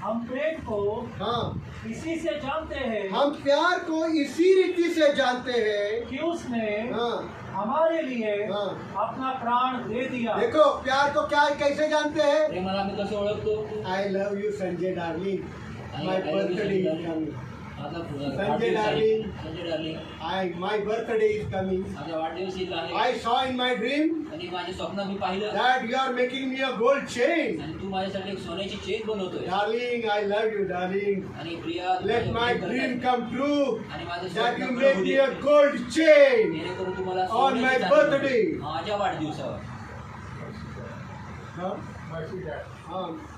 E: हम प्रेम को
A: हाँ,
E: इसी से जानते हैं
A: हम प्यार को इसी रीति से जानते हैं।
E: कि उसने
A: हाँ,
E: हमारे लिए
A: हाँ।
E: अपना प्राण दे दिया।
A: देखो प्यार को क्या कैसे जानते हैं।
B: प्रेमाला आम्ही कसं ओळखतो.
A: आई love you Sanjay darling, my
B: I love you,
A: birthday
B: Sanjay
A: is
B: darling.
A: Coming,
B: माझा
A: संजय
B: वाढदिवस आहे.
A: darling.
B: Sanjay darling,
A: my birthday is coming.
B: माझा वाढदिवस येत आहे.
A: I saw in my dream
B: आणि माझ्या स्वप्नात मी पाहिलं,
A: that you are making me a gold chain.
B: आणि तू माझ्यासाठी एक सोन्याची चेन बनवतोय.
A: Darling I love you darling,
B: आणि प्रिया, तू
A: लेट
B: माझं
A: माय
B: प्रेम
A: ड्रीम
B: करताय.
A: कम ट्रू,
B: आणि माझं
A: दैट
B: स्वप्न
A: यू
B: पूर्ण
A: मेक
B: होऊ
A: मी
B: दे.
A: अ गोल्ड चेन
B: जेणेकरून तुम्हाला
A: On my
B: सोन्याची चांदी
A: birthday.
B: मिळेल. माझ्या वाढदिवसावर.
A: हाँ,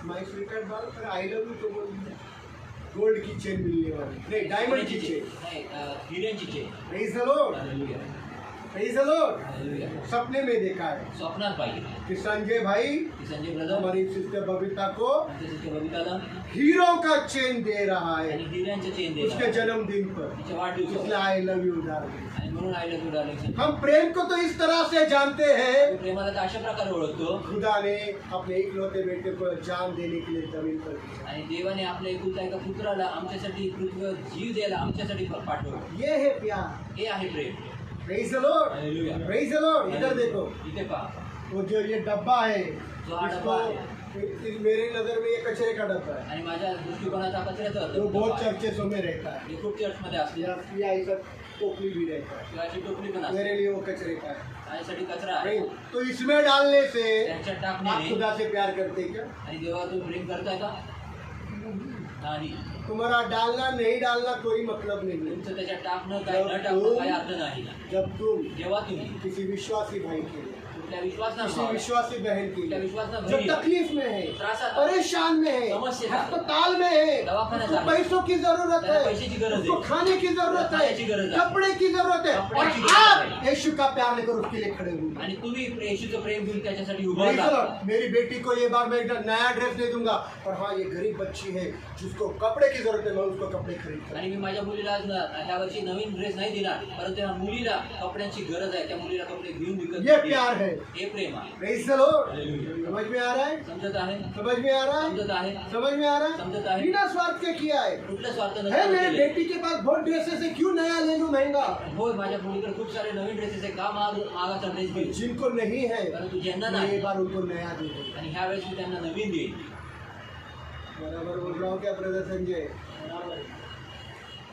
A: माय स्वीट बाल पर आई लव यू तो बोल दिया। गोल्ड की चेन मिलने वाली नहीं, डायमंड की चेन।
B: नाही, हिऱ्यांची chain.
A: Praise the Lord,
B: hallelujah.
A: Praise the Lord.
B: Hallelujah.
A: सपने में देखा है
B: स्वप्नात पाहिजे
A: कि संजय भाई
B: की संजय ब्रदर
A: हमारी सिस्टर बबीता को
B: त्याच्या बबिताला
A: हीरो का चेन दे रहा है
B: आणि हिऱ्यांचे चेन
A: उसके
B: देणार
A: जन्मदिन पर,
B: तिच्या
A: इसलिए
B: वाढदिवसावर.
A: आई लव यू डार्लिंग।
B: आणि म्हणून आय लव्ह यू डार्लिंग.
A: हम प्रेम को तो इस तरह से जानते हैं,
B: प्रेमाला तर अशा प्रकारे ओळखतो.
A: खुदा ने अपने इकलौते बेटे को जान देने के लिए जमीन पर भेजा।
B: आणि देवाने आपल्या एकुलता एका पुत्राला आमच्यासाठी पृथ्वीवर जीव द्यायला आमच्यासाठी पाठवलं.
A: ये है प्यार।
B: हे आहे प्रेम.
A: Praise the Lord,
B: hallelujah.
A: Praise the Lord. इधर देखो,
B: इथे पहा,
A: वो जो ये डब्बा है,
B: जो हा
A: इसको
B: डब्बा
A: मेरे नजर में ये कचरे का डब्बा है,
B: आणि माझ्या दृष्टिकोनाचा कचऱ्याचा
A: जो
B: डब्बा
A: बहुत
B: आहे.
A: चर्चेसों में रहता है।
B: हे खूप चर्चमध्ये असते.
A: या ऐसा टोकरी भी रहता है,
B: शिवाची टोपली पण असते.
A: मेरे लिए वो कचरे का है।
B: त्यासाठी कचरा आहे.
A: नहीं, तो इसमें डालने से
B: त्याच्यात
A: आप
B: टाकणे
A: खुदा से प्यार करते क्या?
B: आणि देवा तुम्ही प्रेम करताय का? नाही.
A: तुम्हारा डालना नहीं डालना कोई मतलब नहीं है।
B: तुमचं त्याच्यात टाकणं काय न टाकणं काही अर्थ नाही.
A: जब तुम
B: जेव्हा तुम्ही
A: किसी विश्वासी भाई के लिए,
B: कुठल्या विश्वासना
A: किसी विश्वासी बहन के
B: कुठल्या
A: लिए
B: विश्वासना
A: जो
B: घरी
A: तकलीफ में है,
B: त्रासात आहे,
A: परेशान में है,
B: समस्या है,
A: अस्पताल में है,
B: दवाखान्यात
A: उसको
B: आहे,
A: पैसों की जरूरत
B: त्याला
A: है,
B: पैशाची गरज
A: उसको
B: आहे,
A: खाने की जरूरत है,
B: खाण्याची गरज आहे,
A: कपड़े की जरूरत है, और
B: कपड्याची गरज
A: आप
B: आहे.
A: यीशु का प्यार लेकर उसके लिए खड़े हुए।
B: आणि तुम्ही येशूचं प्रेम घेऊन त्याच्यासाठी उभं
A: Praise the
B: राहा.
A: Lord. मेरी बेटी को ये बार मैं एक नया ड्रेस नहीं दूंगा, पर हाँ ये गरीब बच्ची है जिसको कपड़े की जरूरत है, मैं उसको कपड़े खरीद कर।
B: आणि मी माझ्या मुलीला आज ह्या वर्षी नवीन ड्रेस नाही देणार, परंतु त्या मुलीला कपड्यांची गरज आहे, त्या मुलीला कपडे घेऊन विकत
A: ये
B: देईन.
A: प्यार है।
B: हे प्रेम आहे.
A: Praise the Lord.
B: Hallelujah.
A: समझ में आ रहा है?
B: समजत आहे,
A: समझ में आ रहा है?
B: समजत आहे.
A: समझ में आ रहा
B: समझत
A: है?
B: आहे.
A: बिना स्वार्थ के किया है।
B: कुठलं स्वार्थ
A: है
B: नसताना
A: मेरे
B: केलंय.
A: बेटी के पास बहुत ड्रेसेस है, क्यों नया ले लूं महंगा?
B: होय, माझ्या मुलीकडे खूप सारे नवीन ड्रेसेस आहे, का मागाचा ड्रेस घेऊ.
A: जिनको नहीं है
B: परंतु ज्यांना
A: मैं
B: नाही
A: एक बार उनको नया दे दूंगा।
B: आणि ह्या वेळेस मी त्यांना नवीन देईन.
A: बराबर बोल रहा हूँ क्या ब्रदर संजय?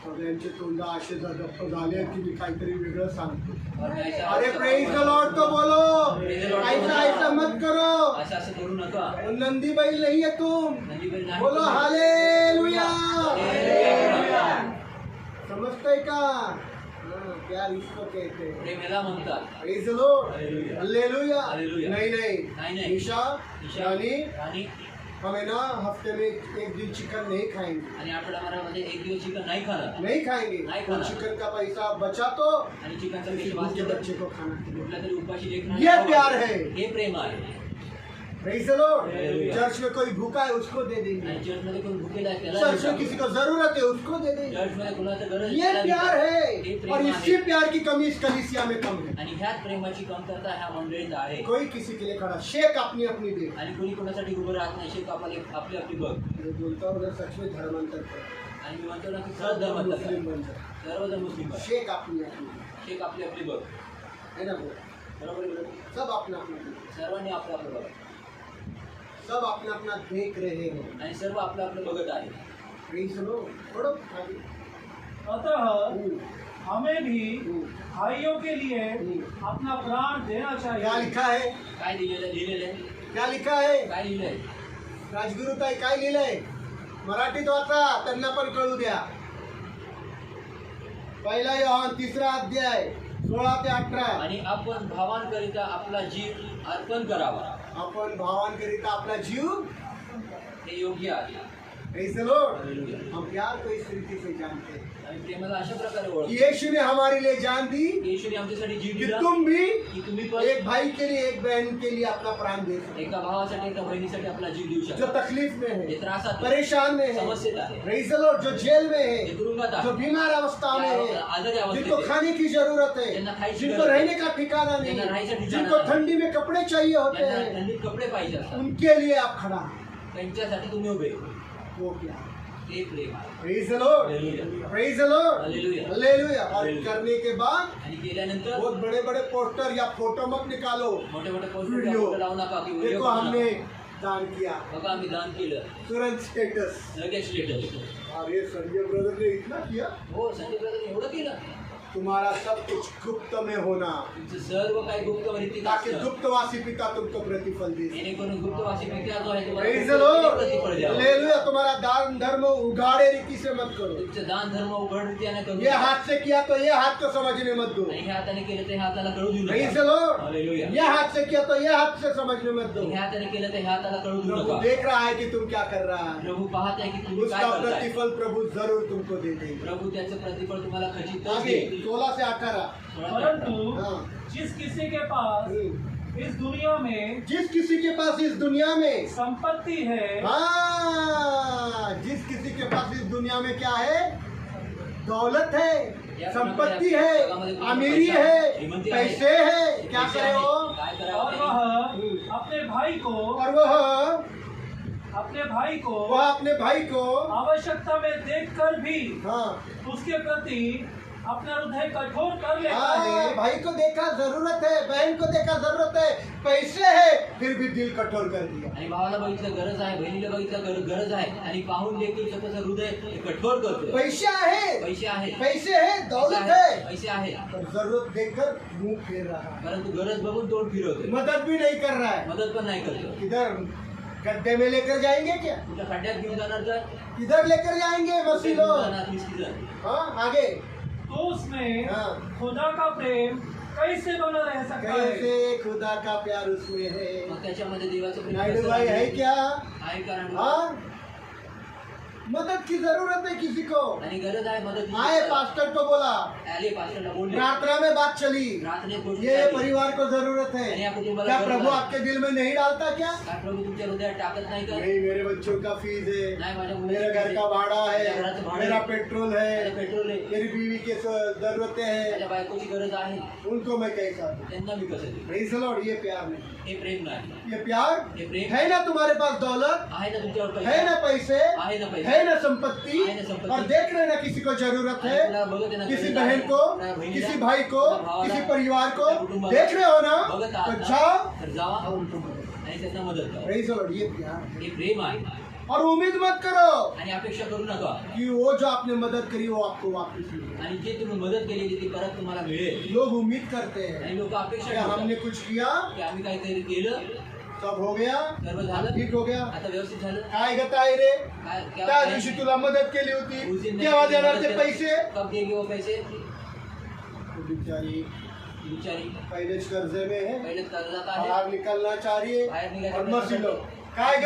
A: सगळ्यांचे तोंड असे गप्प झाले की मी काहीतरी वेगळं सांगतो।
B: और मैं ऐसा-
A: अरे प्रेज द लॉर्ड तो बोलो,
B: Praise the Lord.
A: ऐसा ऐसा मत करो।
B: असं असं करू नका.
A: वो नंदी बैल नहीं है तुम,
B: नंदीबैल नाही.
A: बोलो हालेलुया।
B: हालेलुया.
A: समझते का? हाँ, प्यार इसको कहते हैं।
B: प्रेम याला म्हणतात.
A: Praise the Lord,
B: hallelujah.
A: Hallelujah.
B: Hallelujah.
A: नहीं
B: नहीं,
A: नहीं,
B: नहीं.
A: निशा यानी
B: आणि
A: हमें ना हफ्ते में एक दिन चिकन नहीं खाएंगे,
B: आणि आठवड्यामध्ये एक दिवस चिकन नाही खाणार.
A: नहीं खाएंगे।
B: नहीं
A: तो
B: खाना।
A: चिकन का पैसा बचा तो
B: आणि चिकनचा
A: किसी
B: पैसे
A: भूखे
B: वाचले
A: बच्चे को खाना खिलाओ।
B: कुठल्या तरी उपाशी लेकराला
A: ये
B: खाऊ
A: प्यार
B: घाला.
A: है।
B: हे प्रेम आहे.
A: Praise the Lord.
B: Hallelujah.
A: Church में कोई भूखा है उसको दे
B: आणि
A: देंगे,
B: चर्चमध्ये कोण भुकेला आहे त्याला
A: चर्च में
B: देऊ.
A: किसी को जरूरत है उसको दे देंगे।
B: चर्चमध्ये कोणाचं गरज
A: ये
B: त्याला
A: प्यार
B: देऊ.
A: है,
B: हे प्रेम
A: और
B: आहे.
A: इसी प्यार की कमी इस कलीसिया में कम है।
B: आणि ह्याच प्रेमाची कमतरता ह्या मंडळीत आहे.
A: कोई किसी के लिए खड़ा, शेख अपनी अपनी दे।
B: आणि कोणी कोणासाठी उभं राहत नाही. शेक आपली आपली आपली बघ.
A: मैं बोलता हूँ अगर सच में धर्मांतर कर,
B: आणि मी म्हणतो ना की
A: सब
B: सर्व धर्म
A: मुस्लिम बन जाए।
B: सर्वजण मुस्लिम बन.
A: शेख अपनी अपनी दे,
B: शेक आपली आपली बघ.
A: है ना वो?
B: बरोबर आहे brother?
A: सब अपना अपना
B: सर्वांनी आपलं आपलं बघा
A: सब अपना अपना देख रहे हैं।
B: आणि सर्व आपलं आपलं बघत आहे.
A: Praise the Lord. थोड़ा आगे।
E: अतः
A: हम्म,
E: हमें भी
A: हम्म।
E: भाइयों के लिए अपना प्राण देना
A: क्या
E: चाहिए।
A: लिखा है?
B: काय लिहिलेलं आहे?
A: क्या लिखा है?
B: काय लिहिलंय?
A: राजगुरुताई काय लिहिलंय? मराठीत वाचा, त्यांना पण कळू द्या. पहिला योहान 3रा अध्याय 16 ते 18.
B: आणि आपण भावांकरिता आपला जीव अर्पण करावा
A: आपण भावांकरिता आपला जीव,
B: हे योग्य आहे.
A: Praise the Lord.
B: Hallelujah.
A: हम प्यार को इस तरीके से जानते हैं
B: आणि प्रेमाला अशा प्रकारे
A: कि
B: ओळख
A: यीशु ने हमारे लिए जान दी
B: येशूने आमच्यासाठी जीव
A: कि
B: दिला
A: तुम भी
B: की तुम्ही पण
A: एक भाई के लिए, एक बहन के लिए अपना प्राण दे सकते
B: एका भावासाठी एका बहिणीसाठी आपला जीव देऊ
A: हो. जो
B: शकता.
A: तकलीफ में
B: जे
A: है,
B: त्रासात आहे,
A: परेशान में है,
B: समस्येत आहे,
A: Praise the Lord, जो जेल में
B: जे
A: है,
B: तुरुंगात
A: जो
B: आहे,
A: बीमार अवस्था में है,
B: आजारी अवस्थेत
A: जिनको
B: आहे,
A: खाने की जरूरत है,
B: ज्यांना खायची
A: जिनको
B: गरज आहे,
A: रहने का ठिकाना नहीं,
B: ज्यांना राहायचं ठिकाण
A: जिनको
B: नाही,
A: ठंडी में कपड़े चाहिए होते
B: ज्यांना
A: हैं,
B: थंडीत कपडे पाहिजे असतात,
A: उनके लिए आप खड़ा हैं.
B: त्यांच्यासाठी तुम्ही उभे.
A: वो क्या?
B: ते प्रेम आहे.
A: Praise the Lord.
B: Hallelujah.
A: Praise the Lord.
B: Hallelujah.
A: Hallelujah. और
B: Hallelujah.
A: करने के बाद
B: आणि केल्यानंतर
A: बहुत बड़े बड़े पोस्टर या फोटो मत निकालो.
B: मोठे मोठे पोस्ट
A: वीडियो.
B: लावू नका की व्हिडिओ
A: देखो हमने दान किया,
B: बघा आम्ही दान केलं
A: तुरंत स्टेटस.
B: लगेच स्टेटस.
A: अरे संजय ब्रदर ने इतना किया.
B: हो संजय ब्रदर एवढं केलं.
A: तुम्हारा सब कुछ गुप्त में होना,
B: तुमचं सर्व काही गुप्तवृत्ती
A: ताकि गुप्तवासी पिता तुमको प्रतिफल दे.
B: जेणेकरून गुप्तवासी पिता जो आहे
A: Praise the
B: तुम्हाला
A: Lord.
B: प्रतिफळ द्यावं.
A: हालेलुया. तुम्हारा दान धर्म उघाड़े रीति से मत करो.
B: तुमचं दान धर्म उघड रीतीने करू
A: ये
B: नका.
A: हाथ से किया तो ये हाथ को समझने मत दो.
B: आणि ह्या हाताने केलं तर ह्या हाताला कळू देऊ
A: Praise
B: नका.
A: the Lord.
B: Hallelujah.
A: ये हाथ से किया तो ये हाथ से समझने मत दो.
B: ह्या हाताने केलं तर ह्या हाताला कळू देऊ
A: प्रभु
B: नका.
A: देख रहा है कि तुम क्या कर रहा है.
B: प्रभु पाहत आहे की तुम्ही काय
A: उसका
B: करताय.
A: प्रतिफल प्रभु जरूर तुमको दे देंगे.
B: प्रभु त्याचं प्रतिफळ तुम्हाला खचित
A: आगे 16 से 18.
E: परंतु
A: हाँ.
E: जिस किसी के पास इस दुनिया में
A: जिस किसी के पास इस दुनिया में,
E: संपत्ति है,
A: हाँ, जिस किसी के पास इस दुनिया में क्या है, दौलत है, संपत्ति है, अमीरी है, पैसे है, क्या करे वो?
B: काय
E: और
B: करावं
E: वह अपने भाई को
A: और वह अपने भाई को
E: आवश्यकता में देखकर भी
A: हाँ,
E: उसके प्रति अपना हृदय कठोर कर लेता
A: हाँ,
E: है।
A: भाई को देखा जरूरत है, बहन को देखा जरूरत है, पैसे है, फिर भी दिल कठोर कर दिया.
B: आणि भावाला बघितलं गरज आहे, बहिणीला बघितलं गरज आहे आणि पाहून देखील स्वतःचं हृदय कठोर करतोय.
A: पैसे आहे,
B: पैसे आहे,
A: पैसे है, दौलत है,
B: पैसे आहे,
A: पर जरूरत देखकर मुंह फेर रहा है,
B: परंतु गरज बघून तोंड फिरवतोय.
A: मदद भी नहीं कर रहा है.
B: मदत पण नाही करतो.
A: किधर गड्ढे में लेकर जाएंगे क्या?
B: कुठल्या खड्ड्यात घेऊन जाणार तर
A: किधर लेकर जाएंगे
B: कुठे
A: मसीह
B: घेऊन
A: लोग?
B: जाणार मिस्त्री जण.
A: हाँ, आगे
E: तो उसमें
A: हाँ.
E: खुदा का प्रेम कैसे बना रह सकता है?
A: कैसे खुदा का प्यार उसमें है.
B: मग त्याच्यामध्ये देवाचं प्रेम
A: नायडू
B: कसं
A: भाई है
B: आहे?
A: क्या?
B: आहे कारण
A: हाँ, मदद की जरूरत है किसी को.
B: आणि गरज आहे मदत.
A: आए पास्टर को बोला,
B: आले पास्टरला बोलले.
A: प्रार्थना में बात चली,
B: प्रार्थनेत गोष्ट
A: ये
B: झाली.
A: परिवार को जरूरत
B: आणि
A: है.
B: या कुटुंबाला
A: क्या
B: गरज
A: प्रभु
B: आहे.
A: आपके दिल में नहीं डालता क्या?
B: काय प्रभू तुमच्या हृदयात टाकत नाही का?
A: नहीं, मेरे बच्चों का फीस है,
B: नाही माझ्या
A: मेरे घर का भाड़ा
B: माझ्या घराचं
A: है,
B: भाडं
A: मेरा
B: आहे,
A: पेट्रोल
B: माझं
A: है,
B: पेट्रोल आहे,
A: मेरी बीवी के जरूरतें हैं,
B: माझ्या बायकोची गरज आहे,
A: उनको मैं कैसा दूं?
B: त्यांना मी कसं देऊ?
A: Praise the Lord. ये प्यार नहीं.
B: हे प्रेम नाही.
A: ये प्यार
B: हे प्रेम
A: है ना. तुम्हारे पास दौलत
B: आहे ना तुमच्यावर
A: है ना,
B: पैसा
A: पैसे
B: आहे ना पैसा
A: है ना, संपत्ति,
B: है ना संपत्ति.
A: और देख रहे ना किसी को जरूरत
B: आणि
A: है,
B: तुला बघत आहे ना
A: किसी
B: गरज
A: बहन
B: आहे,
A: को,
B: तुला बहिणीला,
A: किसी भाई को,
B: तुला भावाला,
A: किसी परिवार को
B: तुला कुटुंबाला
A: देख रहे हो ना,
B: बघत
A: तो
B: आहात ना,
A: जाओ
B: तर जावा
A: और उनको मदद करो.
B: आणि त्यांना मदत करा.
A: Praise the Lord. ये प्यार है.
B: हे प्रेम आहे.
A: और उम्मीद मत करो
B: आणि अपेक्षा करू नका
A: कि वो जो आपने मदद करी वो आपको वापस मिले.
B: आणि जे तुम्ही मदत केलेली ती परत तुम्हाला मिळेल.
A: लोग उम्मीद करते हैं
B: आणि लोक अपेक्षा
A: कि हमने
B: ठेवतात
A: कुछ किया,
B: की आम्ही काहीतरी केलं,
A: सब हो गया,
B: सर्व झालं,
A: ठीक हो गया.
B: आता व्यवस्थित झालं.
A: काय ग ताई रे,
B: काय
A: त्या दिवशी तुला मदत केली
B: उस
A: होती,
B: दिन
A: केव्हा
B: नाही
A: देणार
B: मदत
A: ते
B: केली.
A: पैसे?
B: कब देंगे वो पैसे?
A: बिचारी
B: बिचारी
A: पहले कर्जे में है,
B: पहिले कर्जात आहे,
A: बाहर निकलना चाहिए.
B: बाहेर निघायचं
A: और मसी लोग
B: प्रयत्न
A: काय ग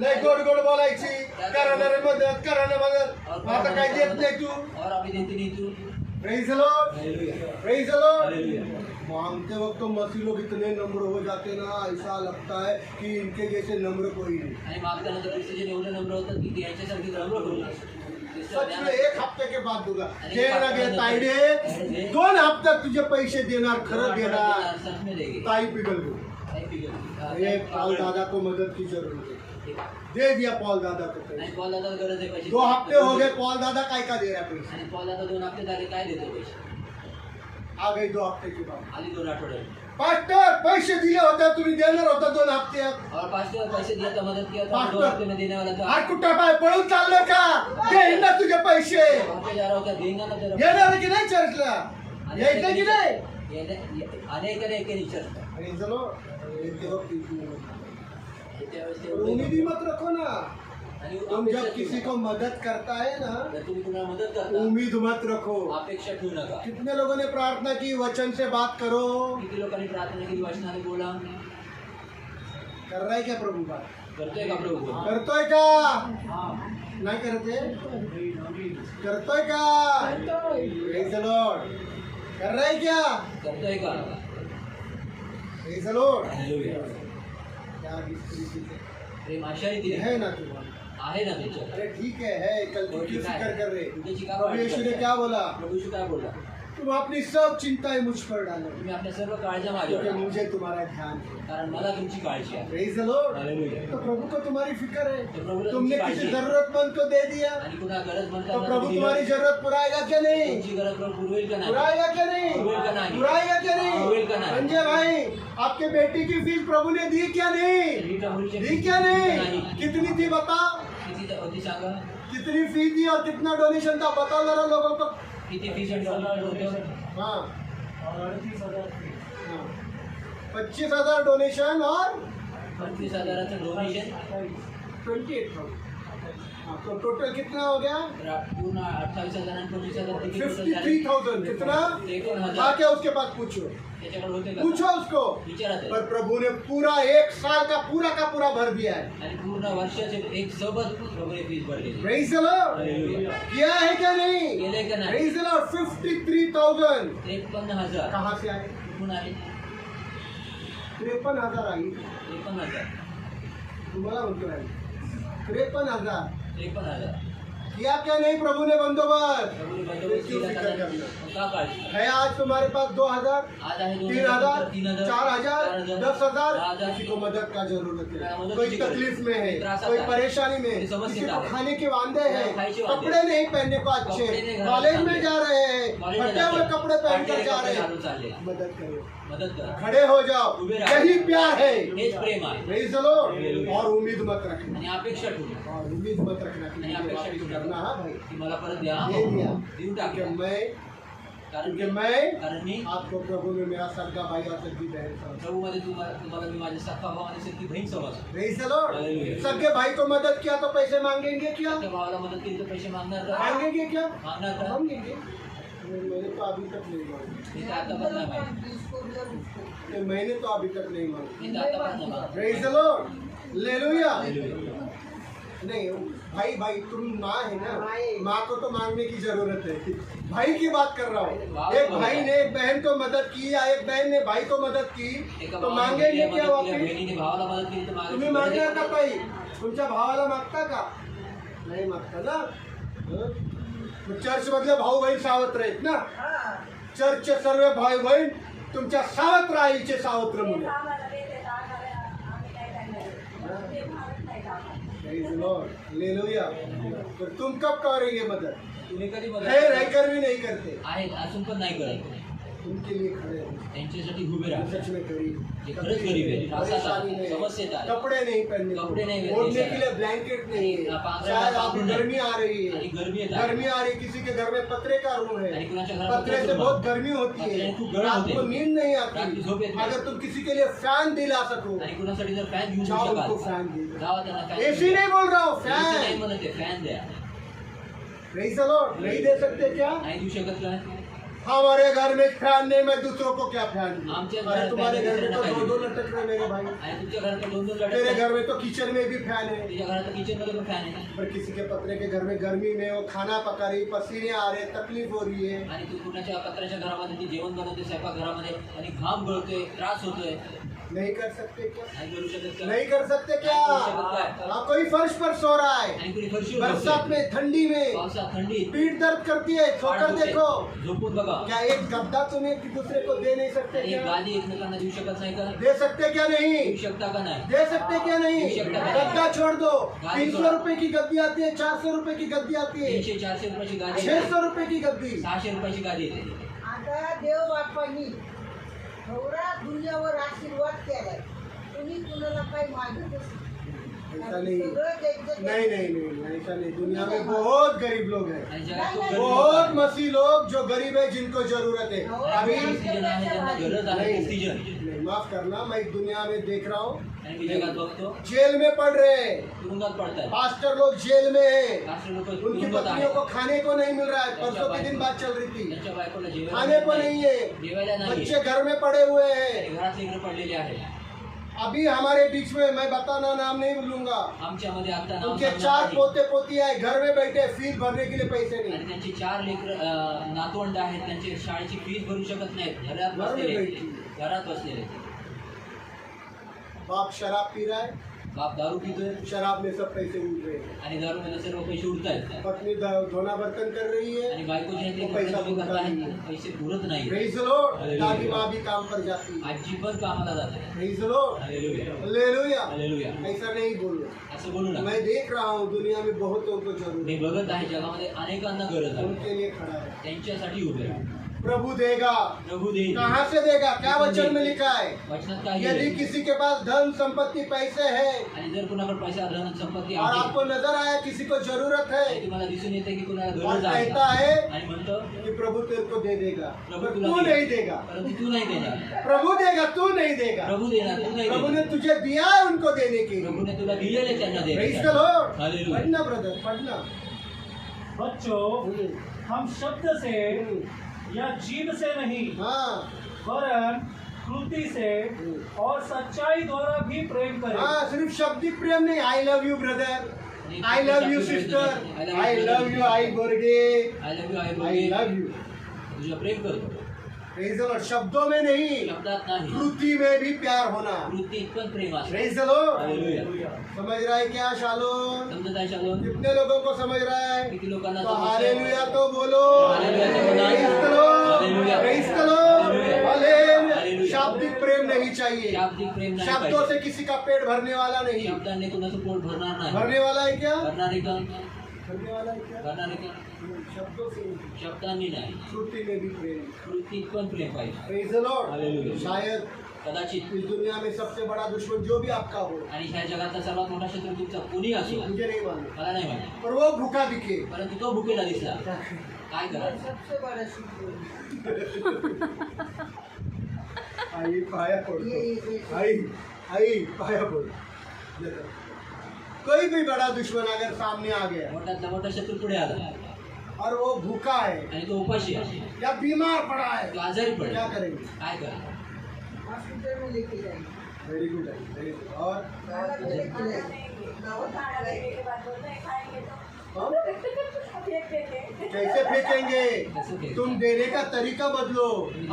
A: लय गोड गोड बोलायची, करा ना रे मदत, करा ना मदत, आता काय देत नाही तू.
B: और अभी देती नहीं तू.
A: Praise the Lord,
B: hallelujah.
A: Praise the Lord.
B: Hallelujah.
A: मांगते वक्त तो मसीह लोग इतने नम्र हो जाते ना, ऐसा लगता है कि इनके जैसे नम्र कोई नहीं.
B: आणि मागताना तर ख्रिस्तीचे एवढे नम्र होतात की यांच्यासारखी नम्र करू.
A: सच में 1 हफ्ते के बाद दूंगा. दे ना गे ताईडे, 2 हफ्त्यात तुझे पैसे देणार, खरं देणार.
B: सच में देंगे.
A: ताई पिघल गई.
B: काही पिकल.
A: ये पॉल दादा को मदद की जरूरत है. दे दिया पॉल दादा को पैसे.
B: आणि पॉल दादा गरज आहे पैसे.
A: 2 हफ्ते हो गए, पॉल दादा काय का दे रहा है पैसे.
B: आणि पॉल दादा 2 हफ्ते झाले काय देतो पैसे.
A: आ गई 2 हफ्ते की बात.
B: आली 2 आठवड्यात.
A: पास्टर पैसे दिले होते तुम्ही देणार होता 2 हप्त्यात.
B: और पास्टर पैसे दिया था, मदद किया था,
A: पास्टर.
B: 2 हफ्ते में देने वाला था.
A: आज कुठं पाय पळून चाललं का? देईन ना तुझे पैसे.
B: वहाँ पे जा रहा होता, देंगे ना तेरा.
A: येणार की नाही चर्चला? यायचं की नाही?
B: आने का नाही के चल.
A: आणि चलो येते हो की तू.
B: त्यावेळेस ते
A: उम्मीद मत रखो ना.
B: आणि
A: तुम
B: अपेक्षा
A: जब किसी को मदद करता है ना,
B: जर तुम्ही कुणाला मदत करता,
A: उम्मीद मत रखो.
B: अपेक्षा ठेवू नका.
A: कितने लोगों ने प्रार्थना की वचन से बात करो.
B: किती लोकांनी प्रार्थना केली, वचनाने बोला.
A: कर रहा है क्या प्रभु बात?
B: करतोय का प्रभू?
A: करतोय का?
E: हाँ
A: नाही करते?
E: आमीन
A: करतोय का? Praise the Lord. कर रहा है क्या?
B: करतोय का?
A: Praise the Lord.
B: हालेलुया.
A: क्या स्त्री से
B: प्रेम आशाही दिली
A: है ना तुम्हारा?
B: आहे ना त्याच्यात.
A: अरे ठीक है कल तुम क्यों फिक्र कर रहे?
B: तुझ्याची का
A: प्रभु यीशु ने क्या बोला?
B: प्रभू यीशु काय बोलला?
A: तुम अपनी सब चिंताएं मुझ पर डालो
B: तुम्ही आपल्या सर्व काळज्या
A: क्योंकि
B: माझ्यावर,
A: मुझे तुम्हारा ध्यान है.
B: कारण मला तुमची काळजी आहे.
A: Praise the Lord.
B: हालेलुया.
A: तो प्रभु को तुम्हारी फिक्र है.
B: तो प्रभूला
A: तुमने
B: तुमची
A: किसी
B: काळजी आहे.
A: जरूरतमंद को दे दिया
B: आणि कुणा गरज
A: तो
B: म्हणतात
A: प्रभु तुम्हारी जरूरत पुराएगा क्या नहीं?
B: तुमची गरज प्रभू पुरवेल का नाही?
A: पुराएगा क्या नहीं?
B: पुरवेल का नाही?
A: पुराएगा क्या
B: पुरवेल का
A: नहीं?
B: नाही?
A: संजय भाई आपके बेटी की फीस प्रभु ने दी क्या नहीं?
B: रीटा मुलीची
A: दी क्या नहीं? कितनी थी बताओ.
B: किती होती सांगा?
A: कितनी फी दी और कितना डोनेशन था बताओ जरा लोगों को.
B: किती फीस आणि डॉलर होतं?
A: हाँ
E: और 38,000 थी.
A: हाँ 25,000 डोनेशन और
B: 25,000चं डोनेशन.
A: 28,000. हाँ तो टोटल कितना हो गया?
B: पूर्ण 28,000 आणि 25,000 किती total झाले?
A: 53,000. कितना?
B: 53,000.
A: आके उसके पास पूछो.
B: त्याच्याकडे होते का?
A: पूछो उसको.
B: विचारा ते.
A: पर प्रभु ने पूरा 1 साल का पूरा भर दिया है.
B: आणि पूर्ण वर्षाचे एक सोबत प्रभूने फीस भरलेली.
A: Praise the Lord.
B: हालेलुया.
A: किया है क्या नहीं?
B: केले का नाही?
A: Praise the Lord. 53,000
B: 53,000
A: कहाँ से आए?
B: कुठून आले?
A: 53,000 आई.
B: 53,000.
A: तुम्हाला म्हणतो आहे 53,000
B: 53,000.
A: किया क्या नहीं प्रभु ने बंदोबस्त?
B: प्रभूने
A: फिर
B: बंदोबस्त
A: क्यों
B: केला
A: फिक्र
B: का नाही?
A: करना?
B: मग का काळजी?
A: है आज तुम्हारे पास 2,000,
B: आज आहे
A: 3,000,
B: 3,000,
A: 4,000,
B: 4,000,
A: 10,000.
B: 10,000.
A: किसी को मदद का जरूरत
B: क्या
A: है.
B: मदद
A: कोई
B: की जरूरत
A: तकलीफ में
B: है.
A: है,
B: त्रासात
A: कोई
B: आहे.
A: परेशानी में,
B: कोई समस्या
A: किसी को
B: आहे.
A: खाने के वांदे हैं,
B: खायचे वांदे.
A: कपड़े नहीं पहनने को अच्छे,
B: कपड़े नहीं घालून
A: कॉलेज में
B: चालले.
A: जा रहे हैं,
B: कॉलेजला
A: फटे हुए
B: जाते.
A: कपड़े पहनकर
B: फाटलेले
A: जा
B: कपडे
A: रहे
B: घालून
A: हैं.
B: चालले.
A: मदद करो.
B: मदत करा.
A: खड़े हो जाओ.
B: उभे राहा.
A: यही प्यार है.
B: हेच प्रेम आहे.
A: Praise the Lord. और उम्मीद मत रखना.
B: आणि अपेक्षा ठेवू.
A: और उम्मीद मत रखना कि
B: आणि
A: मुझे
B: अपेक्षा
A: वापस
B: ठेवू
A: करना है भाई.
B: की मला परत द्या.
A: दे दिया.
B: देऊन टाक.
A: क्योंकि
B: कारण
A: मैं
B: मी
A: आपको प्रभु में मेरा सगा भाई और सगी बहन समझता
B: प्रभूमध्ये तुम्हाला मी माझे सख्खा भाव आणि सख्खी बहीण समजतो.
A: हूं. Praise the Lord.
B: Hallelujah.
A: सगे भाई को मदद किया तो पैसे मांगेंगे क्या?
B: सख्ख्या भावाला मदत केली तर पैसे मागणार का?
A: मांगेंगे क्या?
B: मागणार का?
A: मांगेंगे. मैंने तो अभी तक नहीं मांगी.
B: मी तर आतापर्यंत नाही मागितलं.
A: मैंने तो अभी तक नहीं मांगी.
B: मी तर आतापर्यंत नाही मागितलं.
A: Praise the Lord. Hallelujah.
B: Hallelujah.
A: नहीं भाई तुम माँ है ना, माँ को तो मांगने की जरूरत है. भाई की बात कर रहा हूँ. एक भाई ने एक बहन को मदद की या एक बहन ने भाई को मदद की
B: एका
A: तो
B: भावाने
A: मांगेंगे
B: मदत
A: क्या
B: केली,
A: वापिस?
B: बहिणीने भावाला मदत केली तर
A: तुम्ही
B: मागायची.
A: मागणार का काही? तुमच्या भावाला मागता का? नाही मागता ना. हं? मग चर्च मधले भाऊ बहीण सावत्र आहेत ना. चर्चचे सर्व भाऊ बहीण तुमच्या सावत्र आईचे सावत्र मुले. Praise the Lord. Hallelujah. तो तुम कब करेंगे मदद?
B: तुम्ही कधी
A: है
B: मदत
A: रहकर भी नहीं करते.
B: आहेत असून पण नाही करत.
A: उनके लिए खड़े हो.
B: त्यांच्यासाठी उभे राहा.
A: सच में गरीब.
B: जे खरंच गरीब आहे, त्रासात
A: परेशानी
B: आहे,
A: में,
B: समस्येत आहे.
A: कपड़े नहीं पहनने को,
B: कपड़े नहीं
A: ओढ़ने
B: पहनने
A: के लिए ब्लैंकेट नहीं है.
B: ना पांघरायला
A: शायद अभी
B: पांघरूण नाही.
A: गर्मी आ रही
B: आणि
A: है.
B: गरमी येत आहे.
A: गर्मी आ रही है, किसी के घर में पत्रे का रूम है.
B: आणि कुणाच्या घरात
A: पत्रे से
B: पत्र्याचं
A: बहुत
B: रूम.
A: गर्मी होती है.
B: पत्र्याने खूप गरम
A: रात
B: होते.
A: को नींद नहीं
B: रात्री झोप येत
A: आती.
B: नाही.
A: अगर तुम किसी के लिए फैन दिला सको,
B: आणि कुणासाठी जर फॅन घेऊन
A: जाओ
B: शकाल,
A: उनको फैन दे दो.
B: जावा त्यांना फॅन
A: एसी नहीं बोल रहा हूँ,
B: AC नाही
A: फैन.
B: म्हणत आहे, फॅन द्या.
A: Praise the Lord. नहीं दे सकते क्या?
B: नाही देऊ शकत काय?
A: हमारे घर में फैन नहीं, मैं दूसरों को क्या फैन दूं?
B: आमच्या
A: अरे
B: घरात
A: तुम्हारे
B: फॅन
A: घर में तो
B: नाही.
A: 2-2 लटक रहे मेरे भाई.
B: आणि तुमच्या घरात तर 2-2 लटक
A: तेरे
B: आहेत.
A: घर में तो किचन में भी फैन है.
B: तुझ्या घरात किचन मध्ये पण फॅन आहे.
A: पर किसी के पत्रे के घर में गर्मी में वो खाना पका रही, पसीने आ रहे, तकलीफ हो रही है.
B: आणि तू कुणाच्या पत्राच्या घरामध्ये ती जेवण बनवते स्वयंपाक घरामध्ये आणि घाम गळतोय, त्रास होतोय.
A: नहीं कर सकते क्या?
B: नाही करू शकत का?
A: नहीं कर सकते क्या?
B: नहीं कर सकत काय?
A: हाँ, कोई फर्श पर सो रहा है,
B: आणि कुणी फरशीवर
A: बरसात
B: झोपतोय.
A: में, ठंडी में,
B: पावसात, थंडीत
A: पीठ दर्द करती है, सोकर
B: पाठ दुखते.
A: देखो.
B: झोपून बघा.
A: क्या एक गद्दा तुम्हें कि दूसरे को दे नहीं सकते
B: आणि
A: क्या?
B: गादी एकमेकांना देऊ शकत नाही का?
A: दे सकते क्या नहीं?
B: देऊ शकता का नाही?
A: दे सकते क्या नहीं?
B: दे सकता है।
A: गद्दा छोड़ दो.
B: गादी
A: 300
B: छोड़.
A: रुपए की गद्दी आती है, 400 रुपए की गद्दी आती है,
B: 300-400 रुपयाची गादी येते.
A: 600 रुपए की गद्दी.
B: 600 रुपयाची गादी येते.
C: आता देव बापांनी एवढा दुनियावर आशीर्वाद केलाय, तुम्ही कुणाला काही मागतच
A: ऐसा नहीं
C: सगळं द्यायचं.
A: नहीं नहीं नहीं ऐसा नहीं, दुनिया में बहुत गरीब लोग हैं,
B: आणि जगात खूप गरीब
A: बहुत
B: लोक आहेत.
A: मसीह लोग जो गरीब है, जिनको जरूरत है अभी
B: ख्रिस्ती जन आहे ज्यांना गरज आहे ख्रिस्ती जन.
A: नहीं, माफ करना, मैं दुनिया में देख रहा हूँ
B: आणि मी जगात बघतो
A: जेल में पड़ रहे हैं,
B: तुरुंगात पडतात.
A: पास्टर लोग जेल में हैं,
B: राष्ट्र लोक
A: उनकी
B: तुरुंगात
A: पत्नियों को
B: आहेत.
A: खाने को नहीं मिल रहा है, परसों के दिन बात चल रही थी,
B: त्यांच्या बायकोला जेवायला
A: खाने को नहीं है,
B: जेवायला नाही.
A: बच्चे घर में पड़े हुए हैं.
B: घरात लेकरं पडलेले आहेत.
A: अभी हमारे बीच में, मैं बताना नाम नहीं लूंगा,
B: आमच्यामध्ये आता नाव
A: उनके
B: सांगणार
A: 4
B: नाही.
A: पोते पोती है, घर में बैठे, फीस भरने के लिए पैसे
B: आणि
A: नहीं.
B: त्यांची 4 लेकर नातवंड आहेत, त्यांची शाळेची फीस भरू शकत नाहीत. घरात
A: घरात
B: बसलेले आहेत.
A: बैठी.
B: घरात बसलेले आहेत.
A: बाप शराब पी रहा है,
B: बाप दारू पितोय
A: शराब में सब पैसे उड़ रहे हैं.
B: आणि दारू मध्ये सर्व पैसे उडतायत.
A: पत्नी धोना बर्तन कर रही है,
B: आणि बायको जे आहे ते
A: पैसा
B: कपडे
A: उडता
B: करत आहेत,
A: नहीं.
B: पैसे पुरत नाही.
A: Praise the Lord.
B: हालेलुया.
A: दादी माँ भी काम पर जाती है.
B: आजी पण कामाला जाते.
A: Praise the Lord.
B: Hallelujah.
A: Hallelujah.
B: Hallelujah.
A: ऐसा नहीं बोलो.
B: असं बोलू नका.
A: मैं देख रहा हूँ दुनिया में बहुतों को जरूरत
B: मी
A: है,
B: बघत आहे जगामध्ये अनेकांना गरज आहे.
A: उनके लिए खड़ा है.
B: त्यांच्यासाठी उभे आहे.
A: प्रभु देगा.
B: प्रभु देईल.
A: कहाँ से देगा? क्या वचन में लिखा है?
B: वचनात काय
A: यदि
B: लिहिलंय?
A: किसी के पास धन संपत्ति पैसे है
B: आणि जर कुणाकडे पैसा धन संपत्ती
A: और
B: आहे
A: आपको नजर आया किसी को जरूरत
B: आणि
A: है
B: तुम्हाला दिसून येते की कुणाला
A: और
B: गरज आहे
A: कहता है
B: आणि म्हणतो
A: कि प्रभु तेरे को दे देगा,
B: प्रभु
A: पर
B: तुला
A: तू
B: देईल.
A: नहीं देगा.
B: परंतु तू नाही देणार.
A: प्रभु देगा, तू नहीं देगा.
B: प्रभु देणार, तू नाही
A: प्रभु ने
B: देणार.
A: तुझे दिया है उनको देने के लिए.
B: प्रभूने तुला दिलेले त्यांना
A: Praise the
B: देण्यासाठी.
A: Lord.
B: हालेलुया.
A: पढ़ना ब्रदर, पढ़ना.
E: बच्चों, हम शब्द से या जीभ से नहीं,
A: हाँ
E: वरन कृति से और सच्चाई द्वारा भी प्रेम करें.
A: हाँ, सिर्फ शब्दिक प्रेम नहीं. I love you brother, I love you sister, I love you I बोर्गे,
B: I love you I
A: I
B: love
A: love you.
B: तुझा प्रेम करतो.
A: Praise the Lord. शब्दों में नहीं,
B: शब्दात नाही,
A: कृति में भी प्यार होना.
B: कृतीत पण प्रेम असते.
A: Praise the Lord.
B: हालेलुया.
A: समझ रहा है क्या शालोम?
B: समजत आहे शालोम?
A: कितने लोगों को समझ रहा है?
B: किती लोकांना
A: तो
B: समजतं?
A: हालेलुया तो बोलो.
B: हालेलुया तो बोला.
A: Praise the Lord.
B: Hallelujah.
A: Praise the Lord.
B: Hallelujah.
A: Hallelujah.
B: Hallelujah.
A: शाब्दिक प्रेम नहीं चाहिए.
B: शाब्दिक प्रेम नाही
A: शब्दों
B: पाहिजे.
A: से किसी का पेट भरने वाला नहीं.
B: शब्दांनी कुणाचं पोट भरणार नाही.
A: भरने वाला है क्या?
B: भरणार आहे का?
A: भरने वाला है क्या?
B: भरणार आहे का?
A: शब्दों से नहीं.
B: शब्दांनी नाही,
A: श्रुति में भी प्रेम.
B: कृतीत पण प्रेम पाहिजे.
A: Praise the Lord.
B: हालेलुया.
A: शायद
B: कदाचित
A: इस दुनिया में सबसे बड़ा दुश्मन जो भी आपका हो,
B: आणि ह्या जगातला सर्वात मोठा शत्रू तुमचा कोणी असो
A: मुझे नहीं मालूम,
B: मला नाही माहिती,
A: पर वो भूखा दिखे.
B: परंतु तो भुकेला दिसला काय करायचं?
C: सबसे बड़ा शुक्र.
A: आई पाया पड़तो. आई पाया पड़तो. कोई भी बड़ा दुश्मन अगर सामने आ गया
B: मोठातला मोठा शत्रू पुढे आला
A: और वो भूखा है
B: आणि तो उपाशी आहे,
A: या बीमार पड़ा है,
B: तो आजारी पडला,
A: क्या करेंगे?
B: काय करायचं?
C: हॉस्पिटल में लेके जाएंगे.
A: वेरी गुड है, वेरी गुड. और
C: गावात लेके जाएंगे. गावात
A: हम कैसे फेंकेंगे?
B: कसं ते?
A: तुम देने का तरीका बदलो,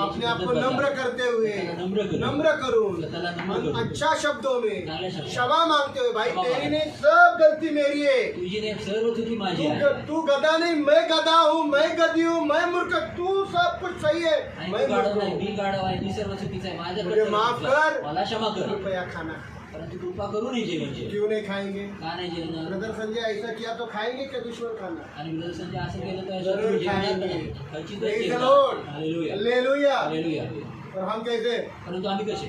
A: अपने आप को नम्र करते हुए, नम्र करूँ, अच्छा शब्दों में क्षमा मांगते हुए, भाई तेरी नहीं सब गलती मेरी है.
B: तुझी ने सर्व चुकी माझी आहे
A: तू गधा नहीं, मैं गधा हूँ, मैं गधी हूँ, मैं मूर्ख, तू सब कुछ सही है,
B: आणि
A: मैं
B: तू गाढव
A: मूर्ख
B: नाही,
A: हूँ.
B: मी गाढव आहे, मी सर्व चुकीचं आहे,
A: मुझे
B: माझ्याकडे
A: माफ
B: सर्व चुकीचं आहे.
A: कर.
B: मला क्षमा कर,
A: कृपया खाना.
B: परंतु कृपा करू नये जेवण.
A: क्यों नहीं खाएंगे?
B: का नाही जेवणार?
A: ब्रदर संजय ऐसा किया तो खाएंगे क्या दुश्मन खाना?
B: आणि विरोध संजय असं केलं तर
A: जरूर
B: शत्रू जेवणार
A: खाएंगे.
B: नाही. खर्चितच
A: Praise the
B: जेवणार.
A: Lord.
B: हालेलुया.
A: हालेलुया.
B: हालेलुया.
A: और हम कैसे?
B: परंतु आम्ही कसे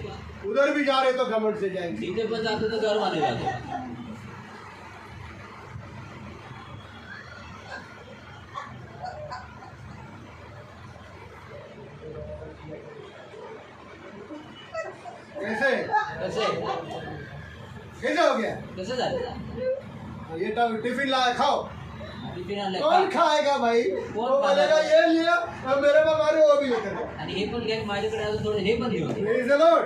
A: उधर भी जा रहे तो घमंड से जाएंगे.
B: तिथे पण जातो तर घर माने जातो.
A: कैसे?
B: कसे
A: कैसे हो गया?
B: कसं झालं?
A: ये टिफिन लाया, खाओ.
B: टिफिन आणलं
A: कौन
B: का?
A: खाएगा भाई?
B: कौन
A: वो बोलेगा
B: खाएगा?
A: ये लिया और मेरे पास आ रहे वो भी लेकर जाओ.
B: आणि हे पण घ्या माझ्याकडे अजून थोडं हे पण घेऊन ये.
A: Praise the Lord.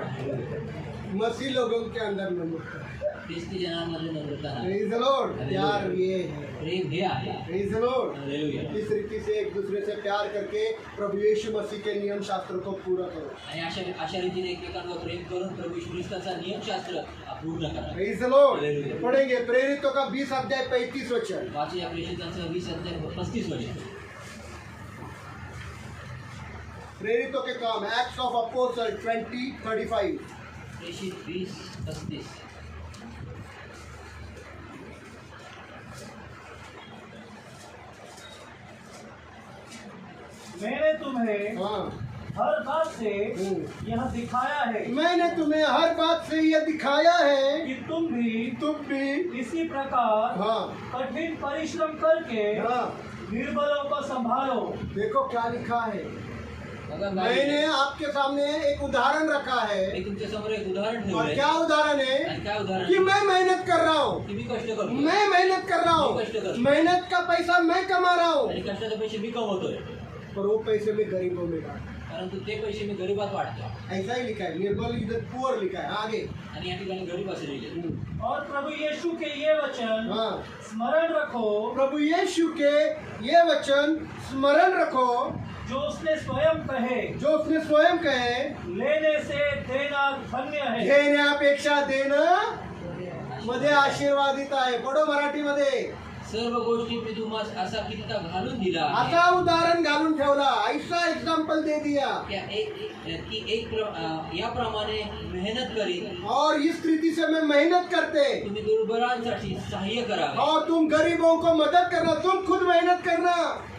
A: मसीह लोगों के अंदर नम्रता.
B: ख्रिस्ती जनांमध्ये नम्रता आहे.
A: Praise the Lord. प्यार ये है.
B: प्रेम हे आहे.
A: Praise the Lord.
B: हालेलुया.
A: इस रीति से एक दूसरे से प्यार करके प्रभु यीशु मसीह के नियम शास्त्र को पूरा करो.
B: आणि अशा रीतीने एकमेकांवर प्रेम करून प्रभू यीशु ख्रिस्ताचा नियमशास्त्र पूर्ण करा.
A: Praise the Lord.
B: Hallelujah.
A: पढ़ेंगे प्रेरितों का 20 अध्याय 35 वचन.
B: वाचूया प्रेषितांचं 20:35 वचन.
A: प्रेरितों के काम एक्ट्स ऑफ अपोस्टल 20:35.
B: प्रेषित 20:35.
E: मैंने तुम्हें
A: हाँ
E: हर बात से यह दिखाया है
A: मैंने तुम्हें हर बात से यह दिखाया है
E: कि तुम भी इसी प्रकार
A: हाँ
E: कठिन परिश्रम करके
A: हाँ
E: निर्बलों को संभालो।
A: देखो क्या लिखा है।
B: बघा
A: मैंने आपके सामने एक उदाहरण रखा है।
B: मी तुमच्या समोर एक उदाहरण
A: और
B: ठेवलंय.
A: क्या उदाहरण है
B: आणि काय उदाहरण
A: कि मैं मेहनत कर रहा हूँ,
B: की मी कष्ट करतो
A: मैं मेहनत कर रहा
B: मी कष्ट
A: हूँ,
B: करतो.
A: मेहनत का पैसा मैं कमा रहा हूँ,
B: आणि कष्टाचे पैसे मी कमवतोय,
A: पर वो पैसे मैं गरीबों में डालता
B: परंतु ते पैसे मी गरीबात वाटतो.
A: हूं. ऐसा ही लिखा है, निर्बल इधर पुअर लिखा है आगे।
B: आणि या ठिकाणी गरीब असे लिहिले.
E: और प्रभु यीशु के ये वचन
A: हाँ
E: स्मरण रखो
A: प्रभु यीशु के ये वचन स्मरण रखो
E: जो उसने स्वयं कहे,
A: जो उसने स्वयं कहे,
E: लेने से देना धन्य है।
A: घेण्यापेक्षा देणं मध्ये आशीर्वादित आहे। पढो मराठीमध्ये।
B: सर्व गोष्टी मी तुम्हाला असा कित्ता घालून दिला
A: असा उदाहरण घालून ठेवला, ऐसा एग्जाम्पल दे दिया
B: याप्रमाणे मेहनत करी
A: और इस रीति से मैं मेहनत करते
B: तुम्ही दुर्बलांसाठी सहाय्य करा
A: और तुम गरीबों को मदद करना, तुम खुद मेहनत करना।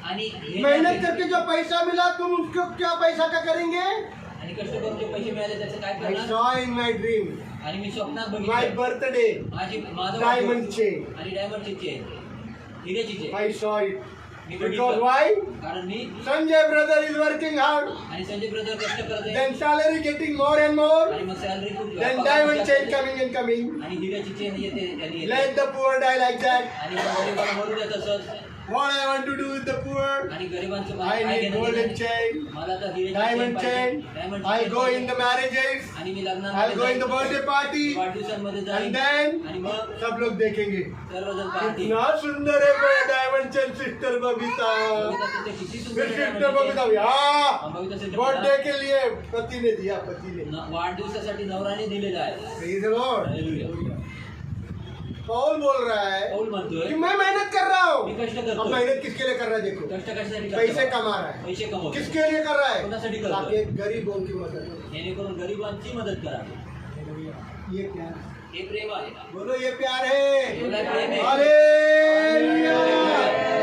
B: आणि
A: मेहनत करके जो पैसा मिला तुम उसको क्या पैसा का करेंगे?
B: आणि कष्ट करून जे पैसे मिळाले त्याचं काय
A: I
B: करणार.
A: saw in my dream
B: आणि मी स्वप्नात
A: my
B: बघितलं
A: birthday
B: माझं
A: diamond chain.
B: आणि डायमंडची चेन, हिऱ्याची चेन
A: I saw it
B: मी
A: because
B: बघितलं.
A: why?
B: कारण मी
A: Sanjay brother is working hard,
B: आणि संजय ब्रदर कष्ट करत आहे
A: then salary getting more and more,
B: आणि मग सॅलरी खूप
A: then diamond chain coming and coming.
B: आणि हिऱ्याची चेन येते आणि येते.
A: Let the poor die like that.
B: आणि मग गरिबाला मरू द्या तसंच.
A: What I want to do with the poor?
B: आणि गरिबांचं मला
A: I
B: काय
A: need
B: घेणं
A: golden
B: देणं?
A: chain,
B: मला तर हिऱ्याची
A: diamond chain.
B: Diamond
A: I go in the marriages.
B: आणि मी
A: I'll
B: लग्नामध्ये
A: go in the
B: जाईन.
A: birthday party,
B: वाढदिवसांमध्ये जाईन
A: and then
B: आणि मग
A: सब लोग देखेंगे
B: सर्वजण पाहतील.
A: इतना सुंदर है मेरा डायमंड चेन सिस्टर बबीता।
B: बघित असेल ते किती सुंदर
A: फिर
B: आहे
A: सिस्टर
B: म्हणजे
A: बबीता हाँ
B: बघित असेल ते
A: बर्थडे के लिए पति ने दिया, पति ने।
B: वाढदिवसासाठी नवराने दिलेला आहे.
A: Praise the Lord.
B: Hallelujah.
A: Paul बोल रहा है
B: पौल म्हणतोय
A: कि मैं मेहनत कर रहा
B: मी
A: हूँ।
B: कष्ट
A: अब
B: करतो.
A: मेहनत किसके लिए कर रहा है? देखो
B: कष्ट कशासाठी
A: पैसे
B: करतो?
A: कमा रहा है।
B: पैसे कमवतो.
A: किसके लिए कर रहा है?
B: कोणासाठी करतो?
A: ताकि गरीबों की मदद हो।
B: जेणेकरून गरिबांची मदत करावी.
A: ये प्यार,
B: हे प्रेम आहे.
A: बोलो ये प्यार है।
B: बोला प्रेम आहे.
A: हालेलुया।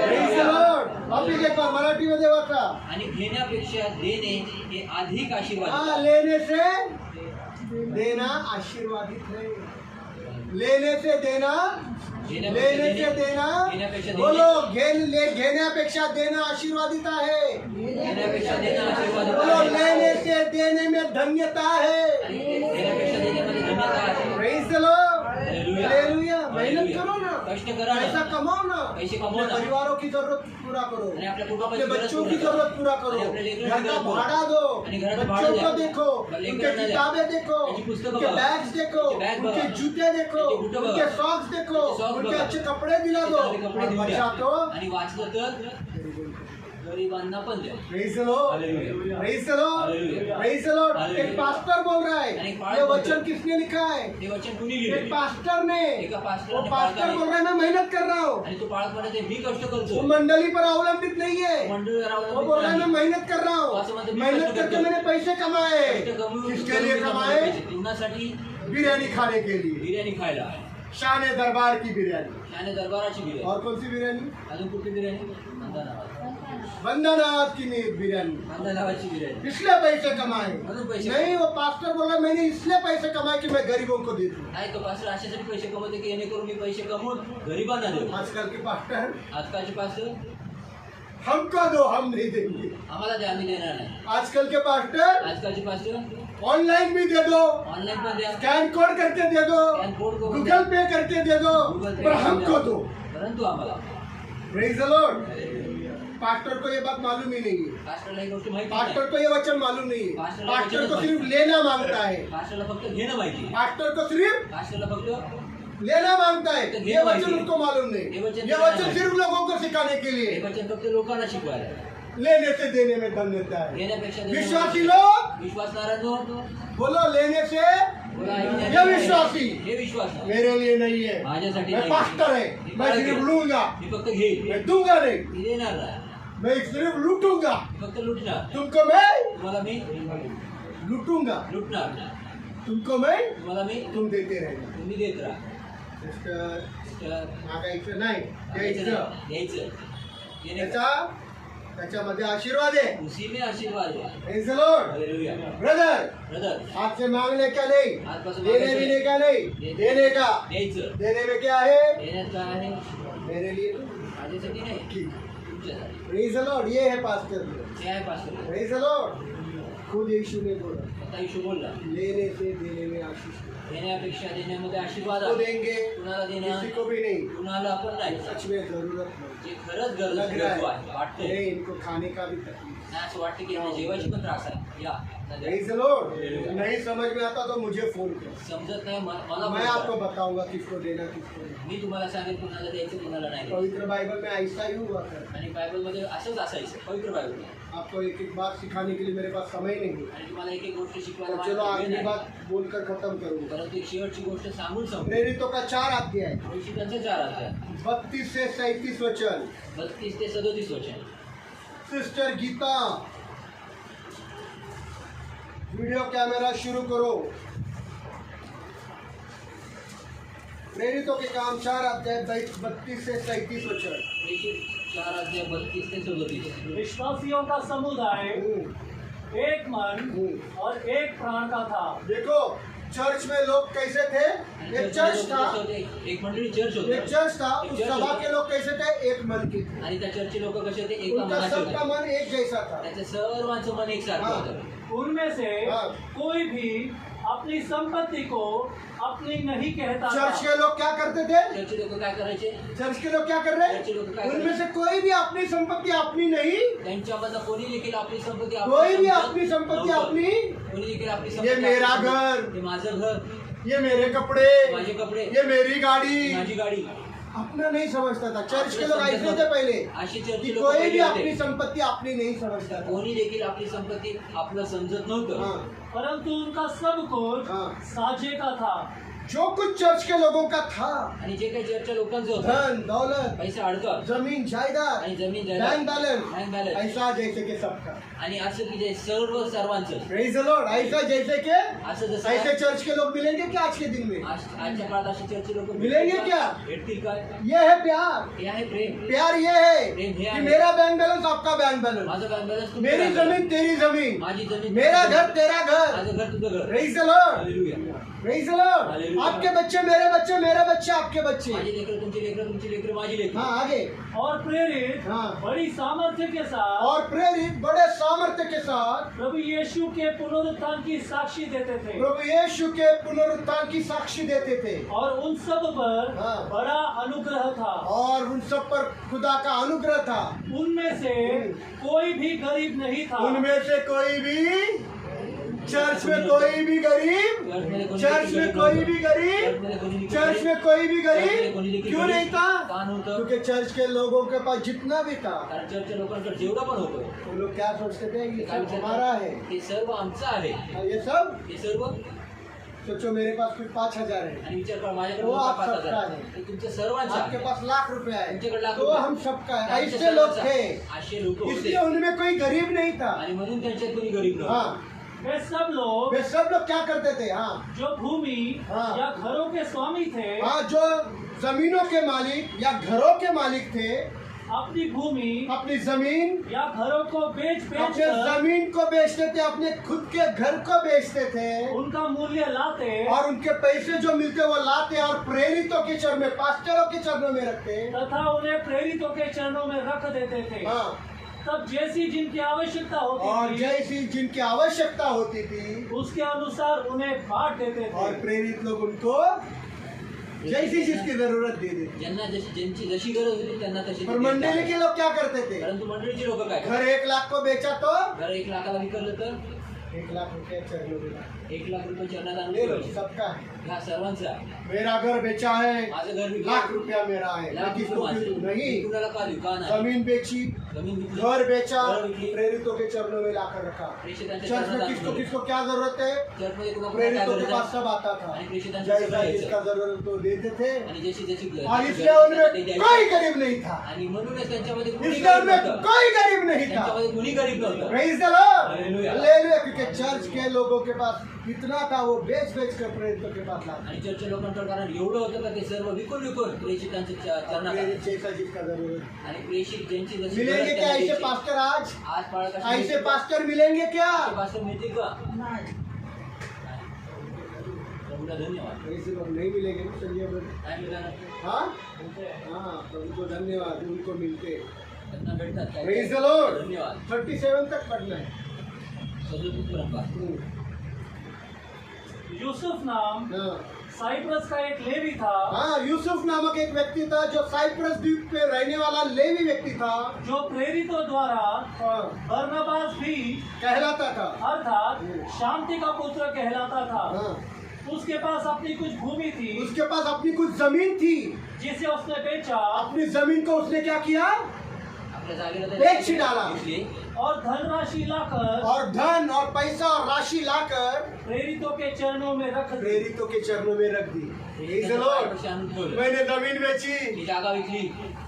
A: Praise the Lord. अभी एक बार मराठी मध्ये वाचा।
B: आणि घेण्यापेक्षा देणे हे अधिक आशीर्वाद
A: हाँ, लेने से देना आशीर्वादित है। लेने से देना, लेने से देना, बोलो घेण्यापेक्षा देना आशीर्वादित आहे।
B: घेण्यापेक्षा देणं आशीर्वाद
A: बोलो लेने से देने में धन्यता है।
B: घेण्यापेक्षा देण्यामध्ये धन्यता आहे.
A: Praise the Lord.
B: Hallelujah.
A: Hallelujah. मेहनत करो ना,
B: कष्ट करा ना.
A: पैसा कमाओ ना,
B: पैसे कमाओ
A: अपने
B: ना.
A: परिवारों की जरूरत पूरा करो,
B: आणि आपल्या
A: अपने
B: कुटुंबाची गरज
A: बच्चों
B: पूर्ण
A: की
B: करा.
A: जरूरत पूरा करो,
B: आणि आपल्या लेकरांची
A: घर का
B: गरज पूर्ण
A: भाड़ा
B: करा.
A: दो,
B: आणि घराचं
A: बच्चों
B: भाडं
A: को
B: द्या.
A: देखो,
B: लेकरांना
A: उनके
B: द्या.
A: किताबें देखो,
B: त्याची पुस्तकं
A: उनके
B: बघा.
A: बैग्स देखो,
B: त्याचे बॅग बघा.
A: उनके जूते देखो,
B: त्याचे बुटं बघा.
A: उनके सॉक्स देखो,
B: त्याचे सॉक्स
A: उनके
B: बघा.
A: अच्छे कपड़े दिला दो,
B: चांगले कपडे
A: और
B: देऊन द्या.
A: बचा तो
B: आणि वाचलं तर गरिबांना पण द्या.
A: Praise the Lord.
B: Hallelujah.
A: Praise the Lord.
B: Hallelujah.
A: Praise the Lord.
B: Hallelujah.
A: एक पास्टर बोल रहा
B: आणि
A: है,
B: पाळ
A: ये
B: बोलतोय.
A: वचन किसने लिखा है?
B: ते वचन कुणी
A: एक
B: लिहिले?
A: पास्टर ने।
B: एका पास्टरने
A: वो पास्टर
B: पाळताना.
A: बोल रहा है मैं मेहनत कर रहा हूँ,
B: आणि तो पाळत म्हणते मी कष्ट
A: वो
B: करतो.
A: मंडली पर अवलंबित नहीं है।
B: मंडळी
A: वो बोल रहा है मैं मेहनत कर रहा
B: तो असं
A: हूँ,
B: म्हणतो, मी
A: मेहनत
B: कष्ट
A: करके
B: करतो.
A: मैंने पैसे कमाए। किसके लिए कमाए?
B: जीवनासाठी
A: बिरयानी खाने के लिए,
B: बिर्याणी खायला.
A: शान दरबार की बिरयानी।
B: आणि दरबाराची बिर्याणी.
A: और कौन सी बिरयानी?
B: अजून कुठली बिर्याणी? कांदा नावाची.
A: वंदनाथ की बिरयानी।
B: कांदा नावाची बिर्याणी.
A: इसलिए पैसे कमाए
B: म्हणून पैसे
A: नहीं, वो पास्टर बोला मैंने इसलिए पैसे कमाए कि मैं गरीबों को दे दूं।
B: नाही तो पास्टर अशासाठी पैसे कमवते की जेणेकरून मी पैसे कमवून गरिबांना देऊ.
A: आजकल के पास्टर
B: आजकालचे पास्टर
A: हमको दो, हम नहीं देंगे।
B: आम्हाला द्या, आम्ही देणार नाही.
A: आजकल के पास्टर
B: आजकालचे पास्टर
A: ऑनलाइन भी दे दो,
B: ऑनलाईन पण द्या,
A: स्कैन कोड करके दे दो,
B: स्कॅन कोड करून
A: गूगल पे करके दे दो,
B: गूगल पे
A: पर
B: करून
A: हमको
B: द्या.
A: दो।
B: परंतु आम्हाला
A: प्रेज द लॉर्ड। पास्टर को ये बात मालूम ही नहीं है,
B: पास्टरला ही गोष्ट माहिती
A: पास्टर
B: नाही.
A: को ये वचन मालूम नहीं है।
B: पास्टर को
A: पास्टर
B: वचन
A: को
B: माहिती.
A: सिर्फ लेना मांगता है,
B: पास्टरला फक्त घेणं माहिती आहे.
A: पास्टर को सिर्फ
B: पास्टरला फक्त
A: लेना मांगता है।
B: तो
A: ये वचन उसको मालूम
B: ये
A: नहीं,
B: वचन
A: ये
B: लेना
A: वचन
B: माहिती.
A: सिर्फ लोगों को सिखाने के
B: हे
A: लिए।
B: वचन फक्त लोकांना शिकवायला आहे.
A: लेने से देने में धन्यता है।
B: घेण्यापेक्षा देणं
A: विश्वासी
B: माहिती.
A: लोग
B: विश्वासणाऱ्यांनो
A: बोलो लेने से,
B: बोला,
A: ये विश्वासी
B: हे विश्वास नाही.
A: मेरे लिए नहीं है,
B: माझ्यासाठी
A: मैं
B: नाही.
A: पास्टर है, मैं सिर्फ लूंगा,
B: मी फक्त घेईन,
A: मैं दूंगा नहीं,
B: मी देणार नाही.
A: मैं सिर्फ लूटूंगा।
B: मी फक्त लुटणार.
A: तुमको मैं
B: तुम्हाला मी
A: लूटूंगा,
B: लुटणार.
A: तुमको मैं,
B: तुम्हाला मी
A: तुम देते रहना।
B: तुम्ही देत राहा.
A: इसका
B: तर
A: मागायचं नाही, द्यायचं।
B: द्यायचं. जेणे-
A: याचा त्याच्यामध्ये आशीर्वाद है।
B: उसी में आशीर्वाद है।
A: Praise the Lord।
B: Hallelujah.
A: Brother,
B: brother,
A: आपसे मांगने का नहीं,
B: आजपासून
A: देने
B: मागायचं
A: देने का नहीं, देने का।
B: द्यायचं।
A: देने में क्या है?
B: देण्यात काय आहे?
A: मेरे लिए।
B: माझ्यासाठी नाही,
A: ठीक।
B: तुमच्यासाठी।
A: Praise the Lord, ये है पास्टर।
B: हे आहे पास्टर।
A: Praise the Lord। खुद यीशु ने बोला,
B: आता यीशु बोलला,
A: लेने से देने में आशीष है।
B: देण्यापेक्षा देण्यामध्ये आशीर्वाद
A: को
B: आहे।
A: देंगे,
B: कुणाला देणं,
A: किसी को भी नहीं।
B: कुणाला पण नाही।
A: सच में जरूरत है।
B: जे खरंच गरज
A: लग रहा
B: आहे,
A: है
B: वाटतंय,
A: नहीं, इनको खाने का भी तकलीफ।
B: नाही असं वाटतं की यांना जेवायची पण त्रास आहे। या,
A: Praise the Lord। नहीं समझ में आता तो मुझे फोन करो,
B: समजत नाही मला
A: मैं
B: बोलता.
A: आपको बताऊंगा किसको देना किसको नहीं।
B: मी तुम्हाला सांगेन कुणाला द्यायचं कुणाला नाही द्यायचं.
A: पवित्र बाइबल में ऐसा ही हुआ करता
B: आणि बायबलमध्ये असंच असायचं, पवित्र बायबल.
A: है। आपको एक एक बात सिखाने के लिए मेरे पास समय नहीं है,
B: आणि तुम्हाला एक एक गोष्ट शिकवायला
A: तो चलो
B: माझ्याकडे वेळ
A: आखिरी
B: नाही.
A: बात बोलकर खत्म करूंगा।
B: परंतु एक शेवटची गोष्ट सांगून संपू.
A: प्रेरितों का 4 अध्याय,
B: प्रेषितांचे 4 अध्याय,
A: 32 से 37 वचन।
B: 32 ते 37 वचन.
A: सिस्टर गीता, वीडियो कैमरा शुरू करो। प्रेरितों के काम 4 अध्याय 32 से 37 वचन।
B: प्रेषित 4 अध्याय 32 ते 37.
E: विश्वासियों का समुदाय एक मन और एक प्राण का था।
A: देखो चर्च में लोग कैसे थे? एक चर्च था,
B: एक मंडळी चर्च होते.
A: एक चर्च था, उस सभा के लोग कैसे थे? एक मन के थे।
B: आणि त्या चर्चचे लोक कसे होते? एका
A: उनका
B: मनाचे
A: सबका
B: होते.
A: मन एक जैसा था।
B: त्याचे सर्वांचं मन एकसारखं
A: हाँ.
B: होतं.
E: उनमें से
A: हाँ।
E: कोई भी अपनी संपत्ति को अपनी नहीं कहता
A: चर्च
E: था।
A: के लोग क्या करते थे?
B: चर्चचे लोक काय करायचे?
A: चर्च के लोग क्या कर रहे
B: चर्च के लोग क्या
A: हैं?
B: कर
A: उनमें
B: रहे
A: से कोई भी अपनी संपत्ति अपनी नहीं,
B: त्यांच्यामधलं कोणी देखील आपली संपत्ती
A: कोई भी
B: समजत
A: अपनी संपत्ति
B: नव्हतं.
A: अपनी,
B: कोणी देखील आपली
A: ये
B: संपत्ती
A: मेरा
B: आपली
A: घर,
B: समजत. हे माझं घर,
A: ये मेरे कपड़े,
B: माझे कपडे,
A: ये मेरी गाड़ी,
B: माझी गाडी.
A: अपना नहीं समझता था। चर्च के लोग ऐसे थे पहले
B: अशी
A: कि
B: चर्चचे लोक
A: कोई भी
B: पहिले
A: अपनी
B: होते.
A: संपत्ति अपनी नहीं समझता था।
B: कोणी देखील आपली संपत्ती आपलं समजत नव्हतं.
A: हाँ,
E: परंतु उनका सब कुछ
A: हाँ।
E: साझे का था।
A: जो कुछ चर्च के लोगों का था,
B: आणि जे काही चर्चच्या लोकांचं होतं,
A: धन दौलत,
B: पैसे अडकत
A: जमीन जायदाद,
B: आणि जमीन
A: बैंक
B: जायदाद,
A: बैलेंस,
B: बँक बॅलन्स,
A: ऐसा जैसे के सबका।
B: आणि असं की जे सर्वांचं
A: प्रेज द लॉर्ड। ऐसा जैसे के
B: असं जसं
A: ऐसे
B: काय?
A: चर्च के लोग मिलेंगे क्या आज के दिन में?
B: आजच्या काळात अशी चर्चचे लोक
A: मिलेंगे क्या?
B: भेटतील काय?
A: ये है प्यार।
B: हे आहे प्रेम.
A: प्यार ये है
B: प्रेम हे
A: कि
B: आहे.
A: मेरा बैंक बैलेंस आपका बैंक बैलेंस,
B: माझं बँक बॅलन्स,
A: मेरी जमीन तेरी जमीन,
B: माझी जमीन,
A: मेरा घर तेरा घर।
B: माझं घर तुझं घर.
A: Praise the Lord.
B: Hallelujah.
A: Praise the Lord.
B: Hallelujah.
A: आपके बच्चे मेरे बच्चे, मेरे बच्चे आपके बच्चे।
B: माझी लेकरं तुमची लेकरं, तुमची लेकरं माझी लेकरं.
A: हाँ आगे।
E: और प्रेरित
A: हाँ।
E: बड़ी सामर्थ्य के साथ
A: और प्रेरित बड़े सामर्थ्य के साथ
E: प्रभु यीशु के पुनरुत्थान की साक्षी देते थे
A: प्रभु यीशु के पुनरुत्थान की साक्षी देते थे।
E: और उन सब पर
A: हाँ।
E: बड़ा अनुग्रह था।
A: और उन सब पर खुदा का अनुग्रह था।
E: उनमें से कोई भी गरीब नहीं था।
A: उनमें से कोई भी, चर्च में कोई भी गरीब, चर्च में कोई भी गरीब, चर्च में कोई भी गरीब क्यों नहीं था?
B: का नव्हतं?
A: क्योंकि चर्च के लोगों के पास जितना भी था,
B: कारण चर्चच्या लोकांकडे जेवढं पण होतं,
A: वो लोग क्या सोचते थे? ये
B: काय
A: सब
B: विचार
A: हमारा है।
B: करतात? ते सर्व आमचं आहे.
A: ये सब
B: हे सर्व.
A: सोचो मेरे पास कुछ 5,000 है,
B: आणि विचार करा माझ्याकडे
A: तो आप
B: 5,000
A: सबका
B: आहे.
A: है।
B: ते तुमच्या सर्वांचं
A: आपके
B: आहे.
A: पास लाख रुपया है,
B: तुमच्याकडे लाख
A: तो
B: रुपये.
A: हम सबका है।
B: आमच्या
A: ऐसे लोग
B: सर्वांचं
A: थे,
B: आहे. असे लोक होते
A: इसलिए उनमें कोई गरीब नहीं था।
B: आणि म्हणून त्यांच्यात कोणी गरीब नव्हतं.
A: हाँ,
E: वे सब लोग
A: वे सब लोग क्या करते थे? हाँ
E: जो भूमि
A: हाँ।
E: या घरों के स्वामी थे,
A: हाँ, जो जमीनों के मालिक या घरों के मालिक थे,
E: अपनी भूमि
A: अपनी जमीन,
E: या घरों को बेच
A: अपने
E: कर
A: जमीन को बेचते थे, अपने खुद के घर को बेचते थे,
E: उनका मूल्य लाते
A: और उनके पैसे जो मिलते वो लाते और प्रेरितों के चरणों में, पास्टरों के चरणों में रखते।
E: तथा उन्हें प्रेरितों के चरणों में रख देते थे।
A: हाँ,
E: तब जैसी जिनकी आवश्यकता
A: और
E: होती थी
A: जैसी जिनकी आवश्यकता होती थी,
E: उसके अनुसार उन्हें बांट देते
A: और
E: थे।
A: प्रेरित लोग उनको जैसी जिसकी जरूरत दे देते।
B: ज्यांना ज्यांची जशी गरज होती त्यांना तशी
A: और मंडली के लोग क्या करते थे?
B: परंतु मंडळीची लोक काय करतात?
A: घर 1 लाख को बेचा तो
B: घर 1 लाखाला विकलं तर
A: 1 लाख रुपया चरणों में डाला।
B: 1 लाख रुपये चरणात आणून
A: ले लो,
B: ठेवायचे.
A: सबका है।
B: ह्या सर्वांचा आहे.
A: मेरा घर बेचा है,
B: माझं घर विकलं.
A: लाख रुपया मेरा है, मैं
B: लाख
A: किसको
B: रुपये माझे.
A: क्यों नहीं?
B: मी कुणाला का देऊ? का नाही?
A: जमीन बेची,
B: जमीन विकली.
A: घर बेचा,
B: घर विकली.
A: प्रेरितों के चरणों में लाकर रखा।
B: प्रेषितांच्या
A: चर्च में
B: चरणात
A: किसको
B: आणून
A: किसको क्या जरूरत है?
B: चर्चमध्ये कुणाला काय
A: प्रेरितों के
B: गरज
A: पास
B: आहे?
A: सब आता था,
B: आणि प्रेषितांचं
A: जैसा
B: सगळं
A: जिसका
B: यायचं.
A: जरूरत तो देते थे,
B: आणि जशी जशी गरज
A: और
B: आहे,
A: इसलिए
B: ते
A: उनमें
B: द्यायचे.
A: कोई गरीब नहीं था।
B: आणि म्हणूनच त्यांच्यामध्ये कुणी
A: इसलिए
B: गरीब
A: उनमें
B: नव्हतं.
A: कोई गरीब नहीं था।
B: त्यांच्यामध्ये कुणी गरीब नव्हतं.
A: Praise the Lord.
B: Hallelujah.
A: Hallelujah. क्योंकि चर्च के लोगों के पास इतना था, वो बेच बेच कर प्रेरितों के पास लाते।
B: आणि चर्चच्या लोकांकडे कारण एवढं होतं का ते सर्व विकून विकून प्रेषितांच्या चरणात आले.
A: प्रेरित जैसा जिसका जरूरत है।
B: आणि प्रेषित ज्यांची जशी
A: मिलेंगे मिलेंगे क्या ऐसे पास्टर आज?
B: आज पाळ कशी
A: ऐसे पास्टर मिलेंगे क्या?
B: पास्टर मिळतील का?
C: नाही.
B: प्रभूला धन्यवाद.
A: ऐसे लोग नहीं मिलेंगे ना संजय भाई.
B: काय मिळणार?
A: हाँ हाँ, प्रभु को धन्यवाद, उनको मिलते.
B: त्यांना भेटतात काय?
A: Praise the Lord.
B: धन्यवाद.
A: 37 तक पढ़ना है.
B: 37 पर्यंत पहा.
E: यूसुफ नाम
A: हाँ
E: साइप्रस का एक लेवी था
A: हाँ, यूसुफ नामक एक व्यक्ति था जो साइप्रस द्वीप पे रहने वाला लेवी व्यक्ति था.
E: जो प्रेरितों द्वारा
A: हाँ,
E: बरनबास भी
A: कहलाता था.
E: अर्थात शांति का पुत्र कहलाता था.
A: हाँ,
E: उसके पास अपनी कुछ भूमि थी
A: उसके पास अपनी कुछ जमीन थी.
E: जिसे उसने बेचा
A: अपनी जमीन को उसने क्या किया?
B: आपल्या जागेला
A: बेच डाला.
B: घेतली
E: और धनराशि लाकर
A: और धन और पैसा और राशि लाकर
E: प्रेरितों के चरणों में रख दी.
A: प्रेरितों के चरणों में रख दी. Praise the Lord.
B: पैसे आणून ठेवलं.
A: मैंने जमीन बेची,
B: ही जागा विकली.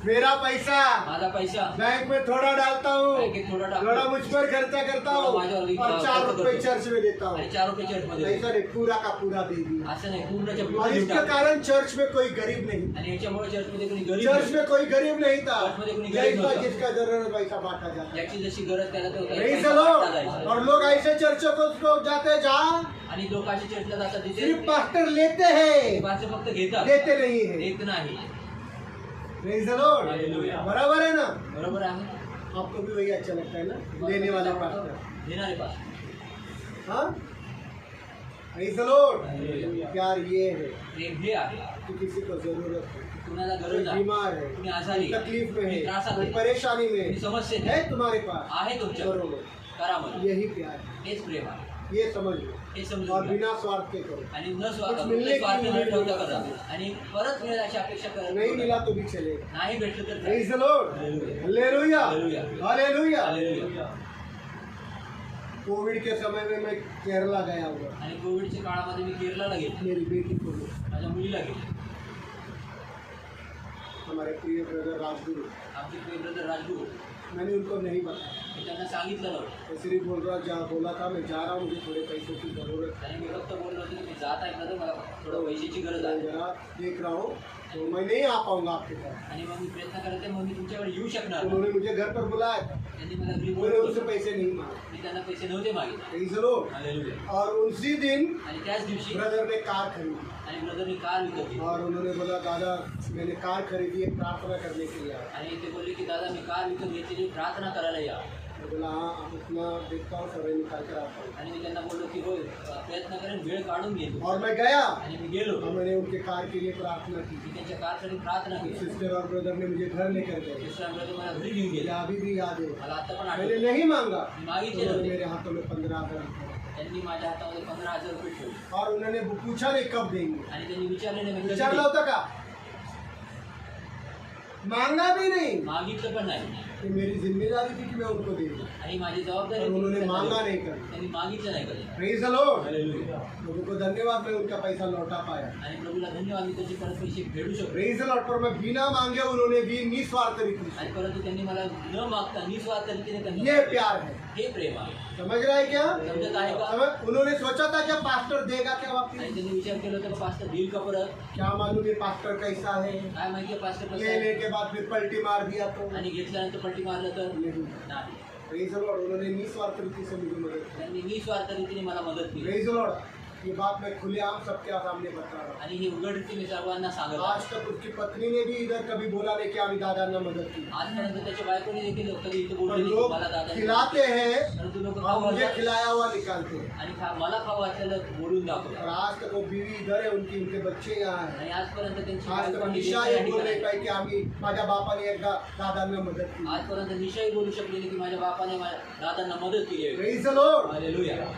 A: मेरा पैसा
B: माझा पैसा
A: बैंक में थोड़ा डालता हूँ,
B: बँकेत थोडा टाकतो.
A: थोड़ा मुझ पर खर्चा करता हूँ और 4 रुपए चर्च में देता हूँ.
B: आणि 4 रुपये चर्चमध्ये
A: ऐसा नहीं, पूरा का पूरा दे दिया.
B: असं नाही, पूर्णच्या
A: और
B: पूर्ण देऊन
A: इसके
B: टाकलं.
A: कारण चर्च में कोई गरीब नहीं.
B: आणि याच्यामुळे चर्चमध्ये कोणी गरीब
A: चर्च
B: नाही.
A: में कोई गरीब नहीं था.
B: चर्चमध्ये कोणी गरीब
A: जैसा
B: नव्हता.
A: जिसका जरूरत वैसा बांटा जाता.
B: ज्याची जशी गरज त्याला तो
A: Praise
B: पैसा
A: the Lord.
B: वाटला जायचा.
A: और लोग ऐसे चर्चों को जाते जहाँ
B: आणि लोक अशी चर्चला जातात तिथे
A: सिर्फ पास्टर लेते हैं,
B: पाच फक्त घेतात,
A: देते नहीं है.
B: देत नाही.
A: Praise the Lord.
B: Hallelujah.
A: बराबर है ना?
B: बरोबर आहे.
A: आपको भी वही अच्छा लगता है ना, लेने वाला पास्टर.
B: देणारे पास.
A: हाँ, Praise the Lord.
B: Hallelujah.
A: प्यार ये है
B: प्रेम हे आहे
A: कि किसी को जरूरत है,
B: कुणाला
A: कोई
B: गरज आहे,
A: बीमार है,
B: कुणी आजारी
A: कोई तकलीफ में
B: कुणी
A: है,
B: त्रासात
A: कोई
B: आहे,
A: परेशानी में
B: कुणी समस्येत
A: है तुम्हारे पास,
B: आहे तुमच्या
A: करो लो.
B: करामध्ये.
A: यही प्यार है.
B: हेच प्रेम आहे.
A: ये समझ लो
B: हे
A: और
B: समजून घ्या.
A: बिना स्वार्थ के करो.
B: आणि न स्वार्थ
A: कुछ मिलने की
B: स्वार्थ न
A: उम्मीद
B: ठेवता
A: नाही.
B: करा आणि परत मिळेल अशी अपेक्षा करत
A: नहीं मिला तो भी चलेगा.
B: नाही भेटलं तर
A: Praise the Lord.
B: Hallelujah.
A: Hallelujah.
B: Hallelujah.
A: Hallelujah.
B: Hallelujah.
A: Covid के समय में मैं केरला गया हुआ.
B: आणि कोविडच्या काळामध्ये मी केरळला गेलो.
A: मेरी बेटी को ले.
B: माझ्या मुलीला गेलो.
A: हमारे प्रिय ब्रदर राजगुरु,
B: आमचे प्रिय ब्रदर राजगुरू,
A: मैंने उनको नहीं बताया.
B: मी त्यांना सांगितलं नव्हतं.
A: मैं सिर्फ बोला था मैं जा रहा हूँ, मुझे थोड़े पैसों की जरूरत है.
B: आणि मी फक्त बोललो होतो की मी जात आहे ब्रदर, मला थोडं पैशाची गरज
A: मैं
B: आहे.
A: जरा देख रहा हूँ, तो मैं नहीं आ पाऊंगा आपके पास.
B: आणि मग मी प्रयत्न करत आहे, मग मी तुमच्याकडे येऊ शकणार नाही.
A: उन्होंने मुझे घर पर बुलाया था.
B: त्यांनी मला घरी
A: मैंने उनसे
B: बोलवलं.
A: पैसे नहीं मांगे.
B: मी त्यांना पैसे नव्हते मागितले.
A: Praise the Lord.
B: हालेलुया.
A: और उसी दिन
B: आणि त्याच दिवशी
A: ब्रदर ने कार खरीदी
B: आणि ब्रदरनी कार विकत घेतली.
A: और उन्होंने बोला दादा मैंने कार खरीदी है, प्रार्थना करने के लिए आया.
B: आणि ते बोलले की दादा मी कार विकत घेतलेली, प्रार्थना करायला या.
A: मैं बोला हाँ आप इतना देखता हूँ, समय निकाल कर आता हूँ.
B: आणि मी त्यांना बोललो की होय, प्रयत्न करेन, वेळ काढून घेतो.
A: और मैं गया
B: आणि मी गेलो.
A: और मैंने उनके कार के लिए प्रार्थना की.
B: मी त्यांच्या कारसाठी प्रार्थना केली.
A: सिस्टर और ब्रदर ने मुझे घर लेकर गए.
B: दुसरा ब्रदर मला घरी घेऊन
A: मुझे
B: गेला.
A: अभी भी याद है.
B: मला आता पण
A: मैंने
B: आठवलं.
A: नहीं मांगा,
B: मी मागितले
A: उन्होंने
B: नव्हते.
A: मेरे हाथों में 15,000 रुपये.
B: त्यांनी माझ्या हातामध्ये 15,000 रुपये ठेवले.
A: और उन्होंने पूछा नहीं कब देंगे.
B: आणि त्यांनी विचारले नाही, मी कधी
A: विचारलं
B: देईन?
A: होतं का? मांगा भी नहीं.
B: मागितलं पण नाही.
A: ये मेरी जिम्मेदारी थी कि मैं उनको दे दूं.
B: आणि माझी जबाबदारी
A: और
B: होती की
A: उन्होंने
B: त्यांना
A: मांगा
B: देऊ.
A: नहीं कभी.
B: त्यांनी मागितलं नाही कधी.
A: Praise the Lord.
B: हालेलुया.
A: प्रभु को धन्यवाद, मैं उनका पैसा लौटा पाया.
B: आणि प्रभूला धन्यवाद, मी त्याचे परत पैसे फेडू शकतो.
A: Praise the Lord. पर मैं बिना मांगे उन्होंने भी निस्वार्थ रीति से.
B: आणि परंतु त्यांनी मला न मागता निस्वार्थ रीतीने त्यांनी
A: ये प्यार है.
B: हे प्रेम आहे.
A: समझ रहा है क्या?
B: समजत आहे का?
A: समझ? उन्होंने सोचा था क्या पास्टर देगा क्या
B: आणि
A: वापस?
B: त्यांनी विचार केला होता का पास्टर देईल का परत?
A: क्या मालूम ये पास्टर कैसा है.
B: काय माहिती आहे पास्टर कसं
A: लेने
B: आहे?
A: के बाद फिर पलटी मार दिया तो
B: आणि घेतल्यानंतर पलटी मारलं तर
A: नहीं.
B: नाही.
A: Praise the Lord. उन्होंने निस्वार्थ रीति से मुझे मदद की.
B: त्यांनी निस्वार्थ रीतीने मला मदत केली.
A: Praise the Lord. ये बात मैं खुलेआम सबके सामने बता रहा हूँ.
B: आणि हे उघड रीतीने सर्वांना सांगत
A: आज
B: आहे.
A: तक उसकी पत्नी ने भी इधर कभी बोला नहीं कि आम्ही दादांना मदत की.
B: आजपर्यंत त्याच्या बायकोने देखील कधी इथं
A: पर
B: बोलले नाही की
A: लोग
B: मला दादा
A: खिलाते हैं
B: परंतु लोक
A: और
B: खाऊ
A: मुझे
B: घालतात
A: खिलाया हुआ निकालते हैं.
B: आणि मला खाऊ घातलेलं बोलून
A: और
B: दाखवतात.
A: आज तक वो बीवी इधर है, उनके बच्चे यहाँ हैं.
B: आणि आजपर्यंत त्यांची
A: आज
B: बायको
A: तक
B: आणि
A: निशा
B: लेकरं
A: ये
B: या
A: बोल नहीं
B: ठिकाणी
A: पाई कि आम्ही माझ्या बापाने एकदा दादांना मदत की.
B: आजपर्यंत निशाही बोलू शकली नाही की माझ्या बापाने माझ्या दादांना मदत केली आहे.
A: Praise the Lord.
B: हालेलुया.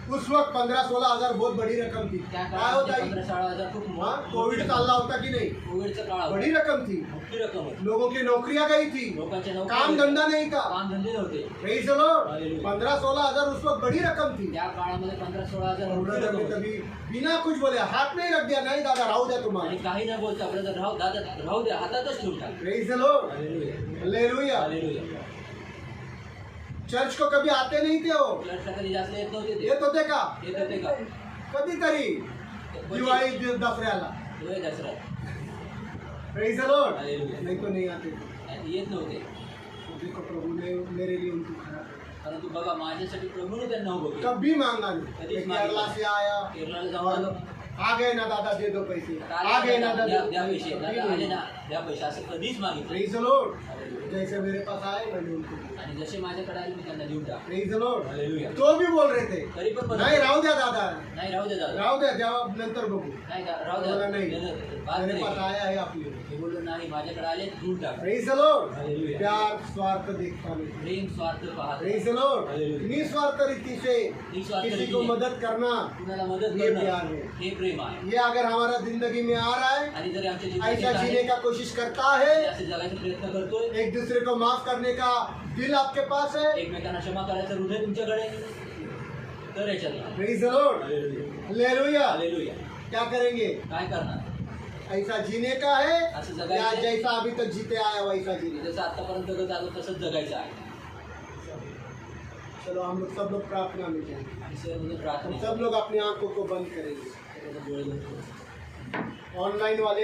A: उस वक्त 15-16 हजार बहुत बड़ी रकम थी.
B: त्या
A: काय होता
B: काळात 15-16 खूप
A: हाँ, कोविड चालला होता कि नहीं.
B: कोविडचा काळ
A: बड़ी
B: होता.
A: रकम थी.
B: मोठी रक्कम होती.
A: लोगों की नौकरियां गई थी.
B: लोकांच्या
A: काम धंधा नहीं था.
B: काम धंदे नव्हते.
A: Praise the Lord.
B: Hallelujah.
A: 15-16 हजार उस वक्त बड़ी रकम थी.
B: त्या काळामध्ये 15-16 हजार
A: और
B: मोठी
A: ब्रदर
B: रक्कम
A: ने
B: होती.
A: कभी बिना कुछ बोले हाथ नहीं रख दिया, नहीं दादा राहू द्या
B: आणि
A: तुम्हाला.
B: काही न बोलता ब्रदर राहू दादा राहू द्या, हातातच ठेवून टाक.
A: Praise the Lord.
B: Hallelujah.
A: Hallelujah.
B: Hallelujah.
A: Church को कभी आते नहीं थे वो.
B: चर्चला कधी जास्त येत नव्हते ते.
A: येत होते का?
B: येत होते का?
A: कधीतरी दिवाळी दसऱ्याला.
B: होय, दसऱ्यात.
A: Praise the Lord.
B: Hallelujah.
A: नहीं तो नहीं आते थे.
B: आणि येत नव्हते.
A: देखो प्रभु ने मेरे लिए उनको खड़ा किया।
B: परंतु बघा माझ्यासाठी प्रभूने त्यांना उभं केलं.
A: कभी मांगा नहीं,
B: कधीच
A: मैं
B: मागितलं.
A: केरला से आया
B: केरळला जाऊन आलो.
A: आ गए ना दादा दे दो पैसे,
B: आले
A: आ गए ना
B: ना,
A: दादा
B: द्या पैसे, दादा आले ना, द्या पैसे, असं कधीच मागितलं.
A: Praise the Lord. जैसे मेरे पास आए मैंने उनको दिया।
B: आणि जसे माझ्याकडे आले मी त्यांना देऊन टाकले.
A: Praise the Lord.
B: हालेलुया.
A: तो भी बोल रहे थे
B: तरी पण म्हणत
A: नहीं
B: होते,
A: राहू द्या दादा,
B: नाही राहू दे दादा,
A: राहू द्या जवाब नंतर बघू।
B: नाही राहू
A: बोला
B: दे,
A: नहीं,
B: बाद
A: मेरे
B: में
A: पास
B: देखील.
A: आया है आपके लिए।
B: मी बोललो नाही, माझ्याकडे आले देऊन टाक.
A: Praise the Lord.
B: हालेलुया.
A: प्यार स्वार्थ देखता नहीं।
B: प्रेम स्वार्थ पाहत
A: प्रेज द लॉर्ड।
B: हालेलुया.
A: निस्वार्थ रीति से
B: निस्वार्थ
A: किसी
B: रीति
A: को
B: से
A: मदद करना,
B: कुणाला मदत
A: ये
B: करणं
A: प्यार है।
B: हे प्रेम आहे.
A: ये अगर हमारा जिंदगी में आ रहा है,
B: आणि जर आमच्या
A: ऐसा
B: जीवनात
A: जीने
B: आहे,
A: का कोशिश करता है,
B: असे जगायचा प्रयत्न करतोय,
A: एक दूसरे को माफ करने का दिल आपके पास है,
B: एकमेकांना क्षमा करायचं हृदय तुमच्याकडे, तर याच्यात
A: praise the Lord.
B: Hallelujah.
A: Hallelujah.
B: Hallelujah.
A: क्या करेंगे?
B: काय करणार?
A: ऐसा जीने का है
B: असं
A: या
B: जगायचं,
A: जैसा अभी तक जीते आया वैसा जीने?
B: जसं आतापर्यंत जगत आलो तसंच जगायचं आहे.
A: चलो हम लोग सब लोग प्रार्थना में जाएंगे।
B: आणि सर्व
A: हम
B: प्रार्थना
A: सब लोग अपनी आंखों को बंद करेंगे।
B: डोळे बंद करू.
A: ऑनलाइन वाले